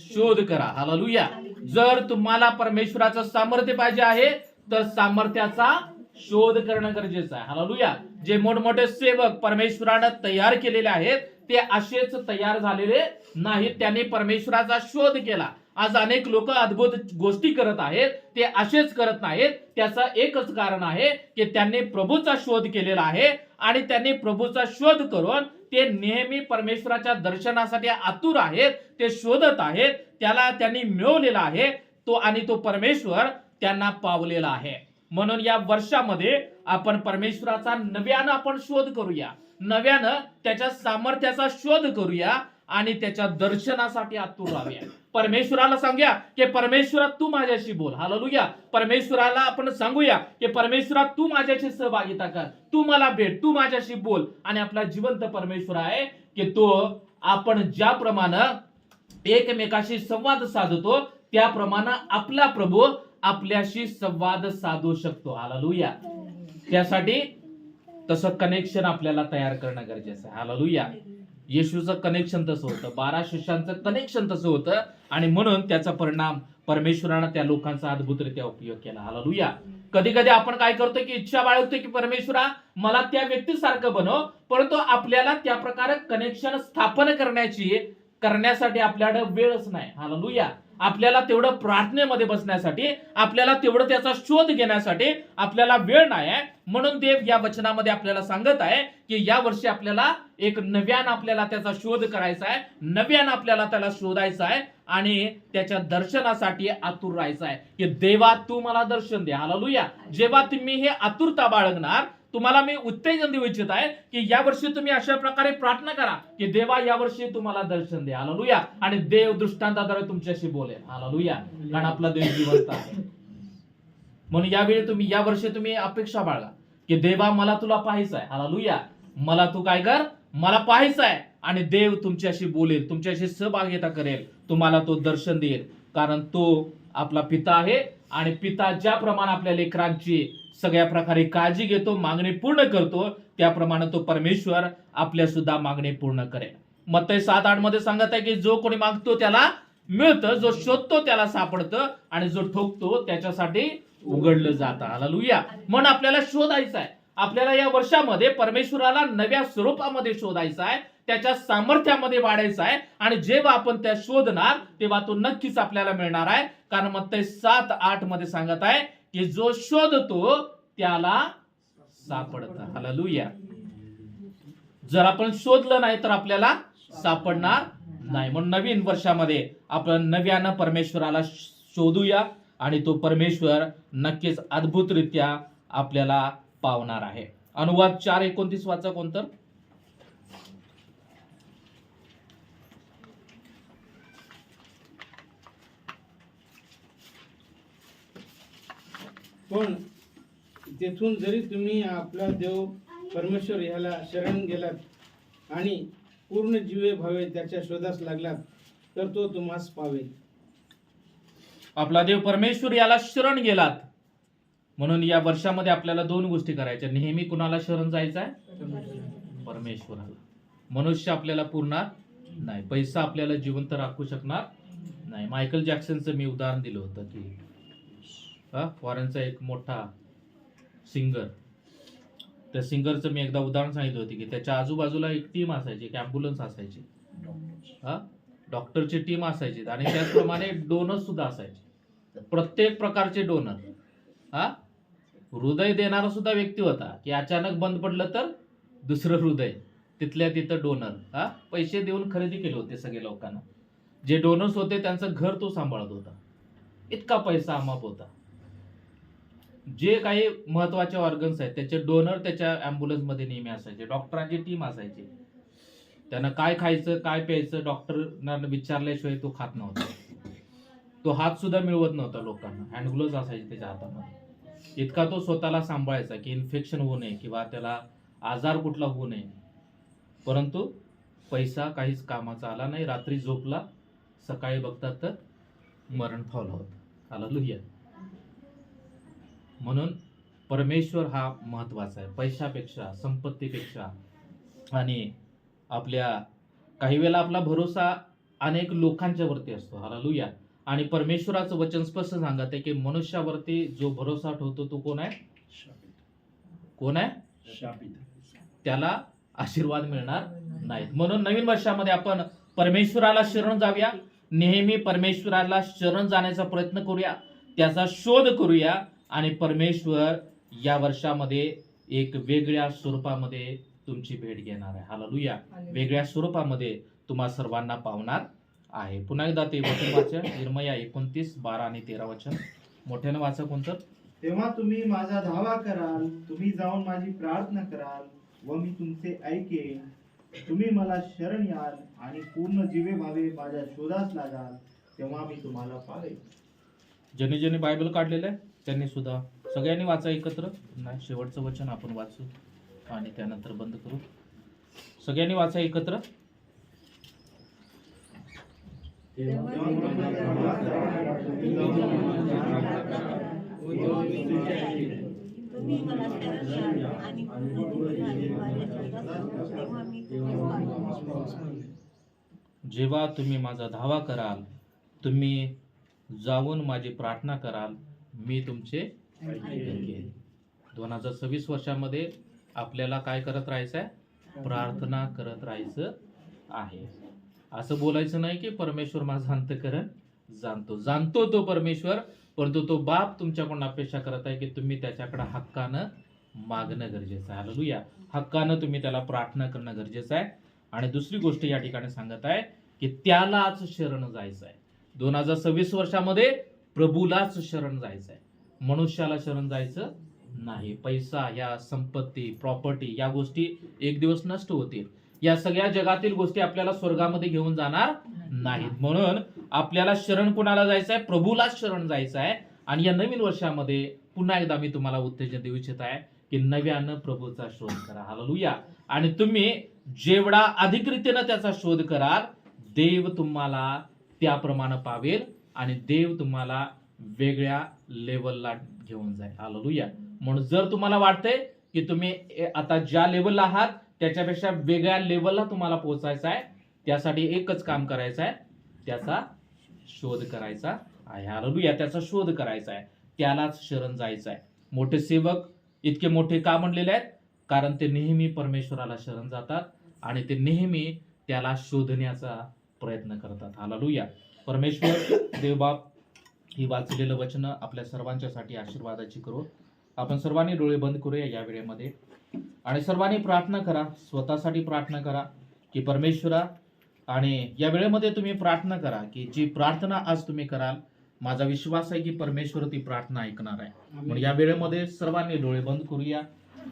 शोध करा. हालेलुया. जर तुम्हाला परमेश्वराचं सामर्थ्य पाहिजे आहे तर सामर्थ्याचा शोध करणं गरजेचं आहे. हालेलुया. जे मोठमोठे सेवक परमेश्वरानं तयार केलेले आहेत ते असेच तयार झालेले नाहीत. त्यांनी परमेश्वराचा शोध केला. आज अनेक लोक अद्भुत गोष्टी करत आहेत, ते असेच करत नाहीत. त्याचं एकच कारण आहे की त्यांनी प्रभूचा शोध केलेला आहे आणि त्यांनी प्रभूचा शोध करून ते नेहमी परमेश्वराच्या दर्शनासाठी आतुर आहेत. ते शोधत आहेत. त्याला त्यांनी मिळवलेला आहे तो परमेश्वर त्यांना पावलेला आहे. म्हणून या वर्षामध्ये आपण परमेश्वराचा नव्यानं आपण शोध करूया, नव्यानं त्याच्या सामर्थ्याचा शोध करूया आणि त्याच्या दर्शनासाठी आतुर राहूया. परमेश्वराला सांगूया की परमेश्वरा तू माझ्याशी बोल. हालेलुया. परमेश्वराला आपण सांगूया की परमेश्वरा तू माझ्याशी सहभागिता कर, तू मला भेट, तू माझ्याशी बोल. आणि आपला जिवंत परमेश्वर आहे की तो आपण ज्याप्रमाणे एकमेकाशी संवाद साधतो त्याप्रमाणे आपला प्रभू आपल्याशी संवाद साधू शकतो. हालेलुया. त्यासाठी तसं कनेक्शन आपल्याला तयार करणं गरजेचं आहे. हालेलुया. येशूचं कनेक्शन तसं होतं, 12 शिष्यांचं कनेक्शन तसं होतं आणि म्हणून त्याचा परिणाम परमेश्वरानं त्या लोकांचा अद्भुतरित्या उपयोग केला. हालेलुया. कधी कधी आपण काय करतो की इच्छा बाळगतो की परमेश्वरा मला त्या व्यक्तीसारखं बनव, परंतु आपल्याला त्या प्रकारे कनेक्शन स्थापन करण्यासाठी आपल्याकडे वेळच नाही. हालेलुया. आपल्याला तेवढं प्रार्थनेमध्ये बसण्यासाठी, आपल्याला तेवढं त्याचा शोध घेण्यासाठी आपल्याला वेळ नाही आहे. म्हणून देव या वचनामध्ये आपल्याला सांगत आहे की या वर्षी आपल्याला एक नव्यानं आपल्याला त्याचा शोध करायचा आहे, नव्यानं आपल्याला त्याला शोधायचा आहे आणि त्याच्या दर्शनासाठी आतुर राहायचं आहे की देवा तू मला दर्शन दे. हालेलुया. जेव्हा तुम्ही हे आतुरता बाळगणार, तुम्हाला मी उत्तेजन देऊ इच्छित आहे की या वर्षी तुम्ही अशा प्रकारे प्रार्थना करा की देवा या वर्षी तुम्हाला दर्शन दे. हालेलुया. आणि देव दृष्टांताद्वारे तुमच्याशी बोलेल. हालेलुया. कारण आपला देव जिवंत आहे. म्हणून या वर्षी तुम्ही अपेक्षा बाळगा की देवा मला तुला पाहायचं आहे. हालेलुया. मला तू काय कर? मला पाहायचं आहे. आणि देव तुमच्याशी बोलेल, तुमच्याशी सहभागिता करेल, तुम्हाला तो दर्शन देईल. कारण तो आपला पिता आहे आणि पिता ज्याप्रमाणे आपल्या लेकरांची सगळ्या प्रकारे काळजी घेतो, मागणी पूर्ण करतो, त्याप्रमाणे तो परमेश्वर आपल्या सुद्धा मागणी पूर्ण करेल. मत्ती 7:8 मध्ये सांगत आहे की जो कोणी मागतो त्याला मिळतं, जो शोधतो त्याला सापडतं आणि जो ठोकतो त्याच्यासाठी उघडलं जातं. हालेलुया. म्हणून आपल्याला शोधायचं आहे. आपल्याला या वर्षामध्ये परमेश्वराला नव्या स्वरूपामध्ये शोधायचं आहे, त्याच्या सामर्थ्यामध्ये वाढायचं आहे आणि जेव्हा आपण त्या शोधणार तेव्हा तो नक्कीच आपल्याला मिळणार आहे. कारण मत्ती 7:8 मध्ये सांगत आहे की जो शोधतो त्याला सापडतं. हालेलुया. जर आपण शोधलं नाही तर आपल्याला सापडणार नाही. म्हणून नवीन वर्षामध्ये आपण नव्यानं परमेश्वराला शोधूया आणि तो परमेश्वर नक्कीच अद्भुतरित्या आपल्याला पावणार आहे. अनुवाद 4:29 वाचा कोणतं? पण तेथून जरी तुम्ही आपला देव परमेश्वर ह्याला शरण गेलात आणि पूर्ण जीवे भावे त्याच्या शोधास लागलात तर तो तुम्हास पावेल. आपला देव परमेश्वर याला शरण गेलात. म्हणून या वर्षामध्ये आपल्याला 2 गोष्टी करायच्या. नेहमी कुणाला शरण जायचं आहे? परमेश्वराला. मनुष्य आपल्याला पुरणार नाही. पैसा आपल्याला जिवंत राखू शकणार नाही. मायकल जॅक्सनचं मी उदाहरण दिलं होतं की फॉरेनचा एक मोठा सिंगर, त्या सिंगरचं मी एकदा उदाहरण सांगितलं होतं की त्याच्या आजूबाजूला एक टीम असायची, एक ॲम्ब्युलन्स असायची, डॉक्टरची टीम असायची आणि त्याचप्रमाणे डोनर सुद्धा असायचे. प्रत्येक प्रकारचे डोनर, हृदय देणारा सुद्धा व्यक्ती होता की अचानक बंद पडलं तर दुसरं हृदय, तिथल्या तिथं डोनर, पैसे देऊन खरेदी केले होते सगळे लोकांना. जे डोनर्स होते त्यांचं घर तो सांभाळत होता, इतका पैसा अमाप होता. जे काही महत्वाचे ऑर्गन्स आहेत त्याचे डोनर त्याच्या ॲम्ब्युलन्स मध्ये नेहमी असायचे, डॉक्टरांची टीम असायची. त्यांना काय खायचं काय प्यायचं डॉक्टरना विचारल्याशिवाय तो खात नव्हता. तो हात सुद्धा मिळवत नव्हता लोकांना, हँडग्लोव्ज असायचे त्याच्या हातामध्ये. इतका तो स्वतःला सांभाळायचा की इन्फेक्शन होऊ नये किंवा त्याला आजार कुठला होऊ नये. परंतु पैसा काहीच कामाचा आला नाही. रात्री झोपला, सकाळी बघतात तर मरण पावलं होतं. हालेलुया. म्हणून परमेश्वर हा महत्वाचा आहे पैशापेक्षा, संपत्तीपेक्षा. आणि आपल्या काही वेळेला आपला भरोसा अनेक लोकांच्या वरती असतो. हालेलुया. आणि परमेश्वराचं वचन स्पष्ट सांगत आहे की मनुष्यावरती जो भरोसा ठेवतो तो कोण आहे? कोण आहे? शापित. त्याला आशीर्वाद मिळणार नाहीत. म्हणून नवीन वर्षामध्ये आपण परमेश्वराला शरण जाऊया, नेहमी परमेश्वराला शरण जाण्याचा प्रयत्न करूया, त्याचा शोध करूया आणि परमेश्वर या वर्षामध्ये एक वेगळ्या स्वरूपामध्ये तुमची भेट घेणार आहे. हालेलुया. वेगळ्या स्वरूपामध्ये तुम्हा सर्वांना पावणार आहे. पुन्हा एकदा ते वचन वाचा, इर्मया 29:12 आणि 13 वचन. मोठ्यानं वाचा कोणतं. तेव्हा तुम्ही माझा धावा कराल, तुम्ही जाऊन माझी प्रार्थना कराल व मी तुमचे ऐकेन. तुम्ही मला शरण याल आणि पूर्ण जीवे भावे माझ्या शोधास लागाल, तेव्हा मी तुम्हाला पावेन. ज्यांनी ज्यांनी बायबल काढलेलं आहे त्यांनी सुद्धा सगळ्यांनी वाचा एकत्र. नाही, शेवटचं वचन आपण वाचू आणि त्यानंतर बंद करू. सगळ्यांनी वाचा एकत्र. तुम्ही मला शरण याल आणि पूर्ण जीवे भावे माझ्या शोधास लागाल, तेव्हा मी तुम्हाला पावेन. जेव्हा तुम्ही माझा धावा कराल, तुम्ही जाऊन माझी प्रार्थना कराल, मी तुमचे ऐकेन. 2026 वर्षामध्ये आपल्याला काय करत राहायचं आहे? प्रार्थना करत राहायचं आहे. असं बोलायचं नाही की परमेश्वर माझं अंतःकरण जाणतो तो परमेश्वर, परंतु तो बाप तुमच्याकडून अपेक्षा करत आहे की तुम्ही त्याच्याकडे हक्कानं मागणं गरजेचं आहे. हालेलुया. हक्कानं तुम्ही त्याला प्रार्थना करणं गरजेचं आहे. आणि दुसरी गोष्ट या ठिकाणी सांगत आहे की त्यालाच शरण जायचं आहे. 2026 वर्षामध्ये प्रभूलाच शरण जायचं आहे, मनुष्याला शरण जायचं नाही. पैसा, या संपत्ती, प्रॉपर्टी या गोष्टी एक दिवस नष्ट होतील. या सगळ्या जगातील गोष्टी आपल्याला स्वर्गामध्ये घेऊन जाणार नाहीत. म्हणून आपल्याला शरण कुणाला जायचं आहे? प्रभूलाच शरण जायचं आहे. आणि या नवीन वर्षामध्ये पुन्हा एकदा मी तुम्हाला उत्तेजन देऊ इच्छित आहे की नव्यानं प्रभूचा शोध करा. हालेलुया. आणि तुम्ही जेवढा अधिक रीतीनं त्याचा शोध कराल, देव तुम्हाला त्याप्रमाणे पावेल आणि देव तुम्हाला वेगळ्या लेवलला घेऊन जाईल. हालेलुया. म्हणून जर तुम्हाला वाटतंय की तुम्ही आता ज्या लेवलला आहात त्याच्यापेक्षा वेगळ्या लेवलला तुम्हाला पोहोचायचं आहे, त्यासाठी एकच काम करायचं आहे, त्याचा शोध करायचा आहे. हालेलुया. त्याचा शोध करायचा आहे, त्यालाच शरण जायचं आहे. मोठे सेवक इतके मोठे का म्हणलेले आहेत? कारण ते नेहमी परमेश्वराला शरण जातात आणि ते नेहमी त्याला शोधण्याचा प्रयत्न करतात. हालेलुया. परमेश्वर देवबाप ही वाचलेलं वचन आपल्या सर्वांच्यासाठी आशीर्वादाची करो. आपण सर्वांनी डोळे बंद करूया या वेळेमध्ये आणि सर्वांनी प्रार्थना करा, स्वतःसाठी प्रार्थना करा की परमेश्वरा. आणि या वेळेमध्ये तुम्ही प्रार्थना करा की जी प्रार्थना आज तुम्ही कराल, माझा विश्वास आहे की परमेश्वर ती प्रार्थना ऐकणार आहे. म्हणून या वेळेमध्ये सर्वांनी डोळे बंद करूया.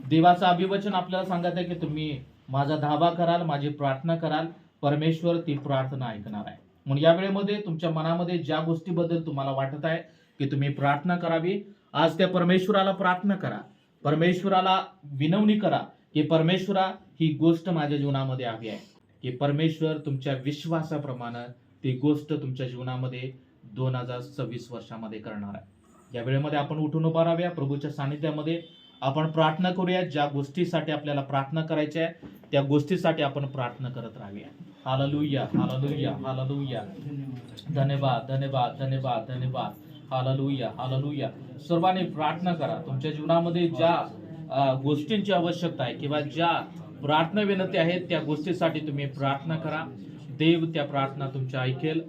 देवाचं अभिवचन आपल्याला सांगत आहे की तुम्ही माझा धावा कराल, माझी प्रार्थना कराल, परमेश्वर ती प्रार्थना ऐकणार आहे. म्हणून या वेळेमध्ये तुमच्या मनामध्ये ज्या गोष्टीबद्दल तुम्हाला वाटत आहे की तुम्ही प्रार्थना करावी, आज त्या परमेश्वराला प्रार्थना करा. परमेश्वराला विनवणी करा की परमेश्वरा, ही गोष्ट माझ्या जीवनामध्ये हवी आहे. की परमेश्वर तुमच्या विश्वासाप्रमाणे ती गोष्ट तुमच्या जीवनामध्ये 2026 वर्षामध्ये करणार आहे. या वेळेमध्ये आपण उठून उभा राहूया. प्रभूच्या सानिध्यामध्ये आपण प्रार्थना करूया. ज्या गोष्टीसाठी आपल्याला प्रार्थना करायची आहे त्या गोष्टीसाठी आपण प्रार्थना करत राहूया. Hallelujah, hallelujah, hallelujah. धन्यवाद, धन्यवाद, धन्यवाद, धन्यवाद. Hallelujah, hallelujah. सर्वांनी प्रार्थना करा. तुमच्या जीवनामध्ये ज्या गोष्टींची आवश्यकता आहे किंवा ज्या प्रार्थना विनंती आहेत त्या गोष्टीसाठी तुम्ही प्रार्थना करा. देव त्या प्रार्थना तुमच्या ऐकेल.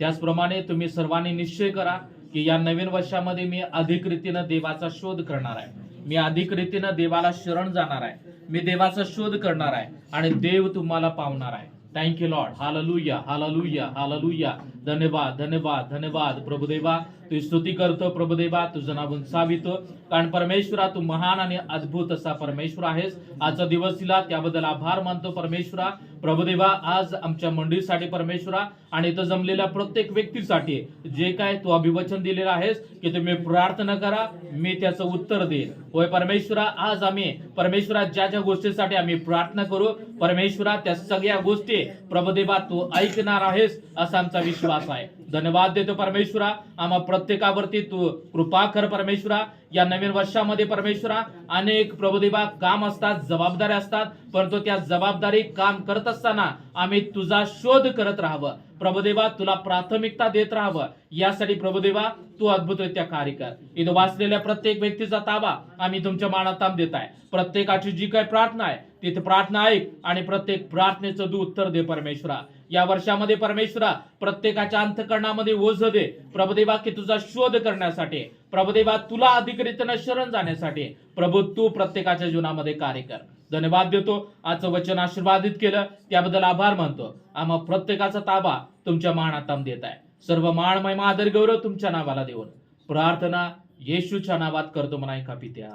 त्याचप्रमाणे तुम्ही सर्वांनी निश्चय करा की या नवीन वर्षामध्ये मी अधिक रीतीनं देवाचा शोध करणार आहे. मी अधिक रीतीनं देवाला शरण जाणार आहे. मी देवाचा शोध करणार आहे आणि देव तुम्हाला पावणार आहे. Thank you Lord. Hallelujah, hallelujah, hallelujah. धन्यवाद, धन्यवाद, धन्यवाद प्रभुदेवा. तू स्तुती करतो प्रभुदेवा, तुझं नाव उंचावितो, कारण परमेश्वरा तू महान आणि अद्भुत असा परमेश्वर आहेस. आजचा दिवस दिला त्याबद्दल आभार मानतो परमेश्वरा. प्रभुदेवा, आज आमच्या मंडळीसाठी परमेश्वरा आणि इथं जमलेल्या प्रत्येक व्यक्तीसाठी जे काय तू अभिवचन दिलेलं आहेस की तुम्ही प्रार्थना करा, मी त्याचं उत्तर देईन. होय परमेश्वरा, आज आम्ही परमेश्वरा ज्या ज्या गोष्टीसाठी आम्ही प्रार्थना करू परमेश्वरा त्या सगळ्या गोष्टी प्रभुदेवा तू ऐकणार आहेस असा आमचा विश्वास आहे. धन्यवाद देतो परमेश्वरा. आम्हा प्रत्येकावरती तू कृपा कर परमेश्वरा. या नवीन वर्षामध्ये परमेश्वरा अनेक प्रभुदेवा काम असतात, जबाबदाऱ्या असतात, परंतु त्या जबाबदारी काम करत असताना आम्ही तुझा शोध करत राहावं प्रभुदेवा, तुला प्राथमिकता देत राहावं. यासाठी प्रभुदेवा तू अद्भुतरित्या कार्य कर. इथं वाचलेल्या प्रत्येक व्यक्तीचा ताबा आम्ही तुमच्या मानाताम देत आहे. प्रत्येकाची जी काही प्रार्थना आहे तिथे प्रार्थना ऐक आणि प्रत्येक प्रार्थनेचं तू उत्तर दे परमेश्वरा. या वर्षामध्ये परमेश्वरा प्रत्येकाच्या अंतःकरणामध्ये ओझ दे प्रभुदेवा की तुझा शोध करण्यासाठी प्रभुदेवा, तुला अधिक रीतीनं शरण जाण्यासाठी प्रभू तू प्रत्येकाच्या जीवनामध्ये कार्य कर. धन्यवाद देतो. आजचं वचन आशीर्वादित केलं त्याबद्दल आभार मानतो. आम्हा प्रत्येकाचा ताबा तुमच्या मानाताम देत आहे. सर्व मान महिमा आदर गौरव तुमच्या नावाला देऊन प्रार्थना येशूच्या नावात करतो म्हणा एका पित्या.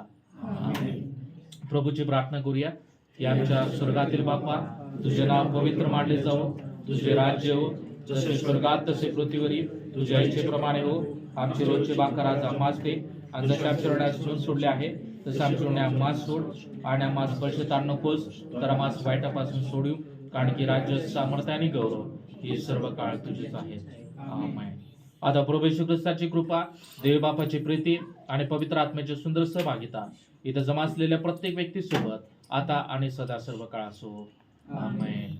प्रभूची प्रार्थना करूया की आमच्या स्वर्गातील बापा, तुझे नाव पवित्र मानले जावो, तुझे राज्य हो, जसे स्वर्गात तसे पृथ्वीवरील तुझ्या इच्छेप्रमाणे हो. आमची रोजची भाकर आज आम्हास दे, आणि जसे आमच्या ऋणास सून सोडले आहे तसे आमच्या ऋणे आम्हास सोड, आणि आम्हास परीक्षेत आणू नकोस तर आम्हास वाईटापासून सोडू, कारण की राज्य, सामर्थ्य आणि गौरव हे सर्व काळ तुझेच आहेत. आमेन. आता प्रभू येशू ख्रिस्ताची कृपा, देव बापाची प्रीती आणि पवित्र आत्म्याची सुंदर सहभागिता इथं जमा असलेल्या प्रत्येक व्यक्तीसोबत आता आणि सदा सर्व काळ असो. आमेन.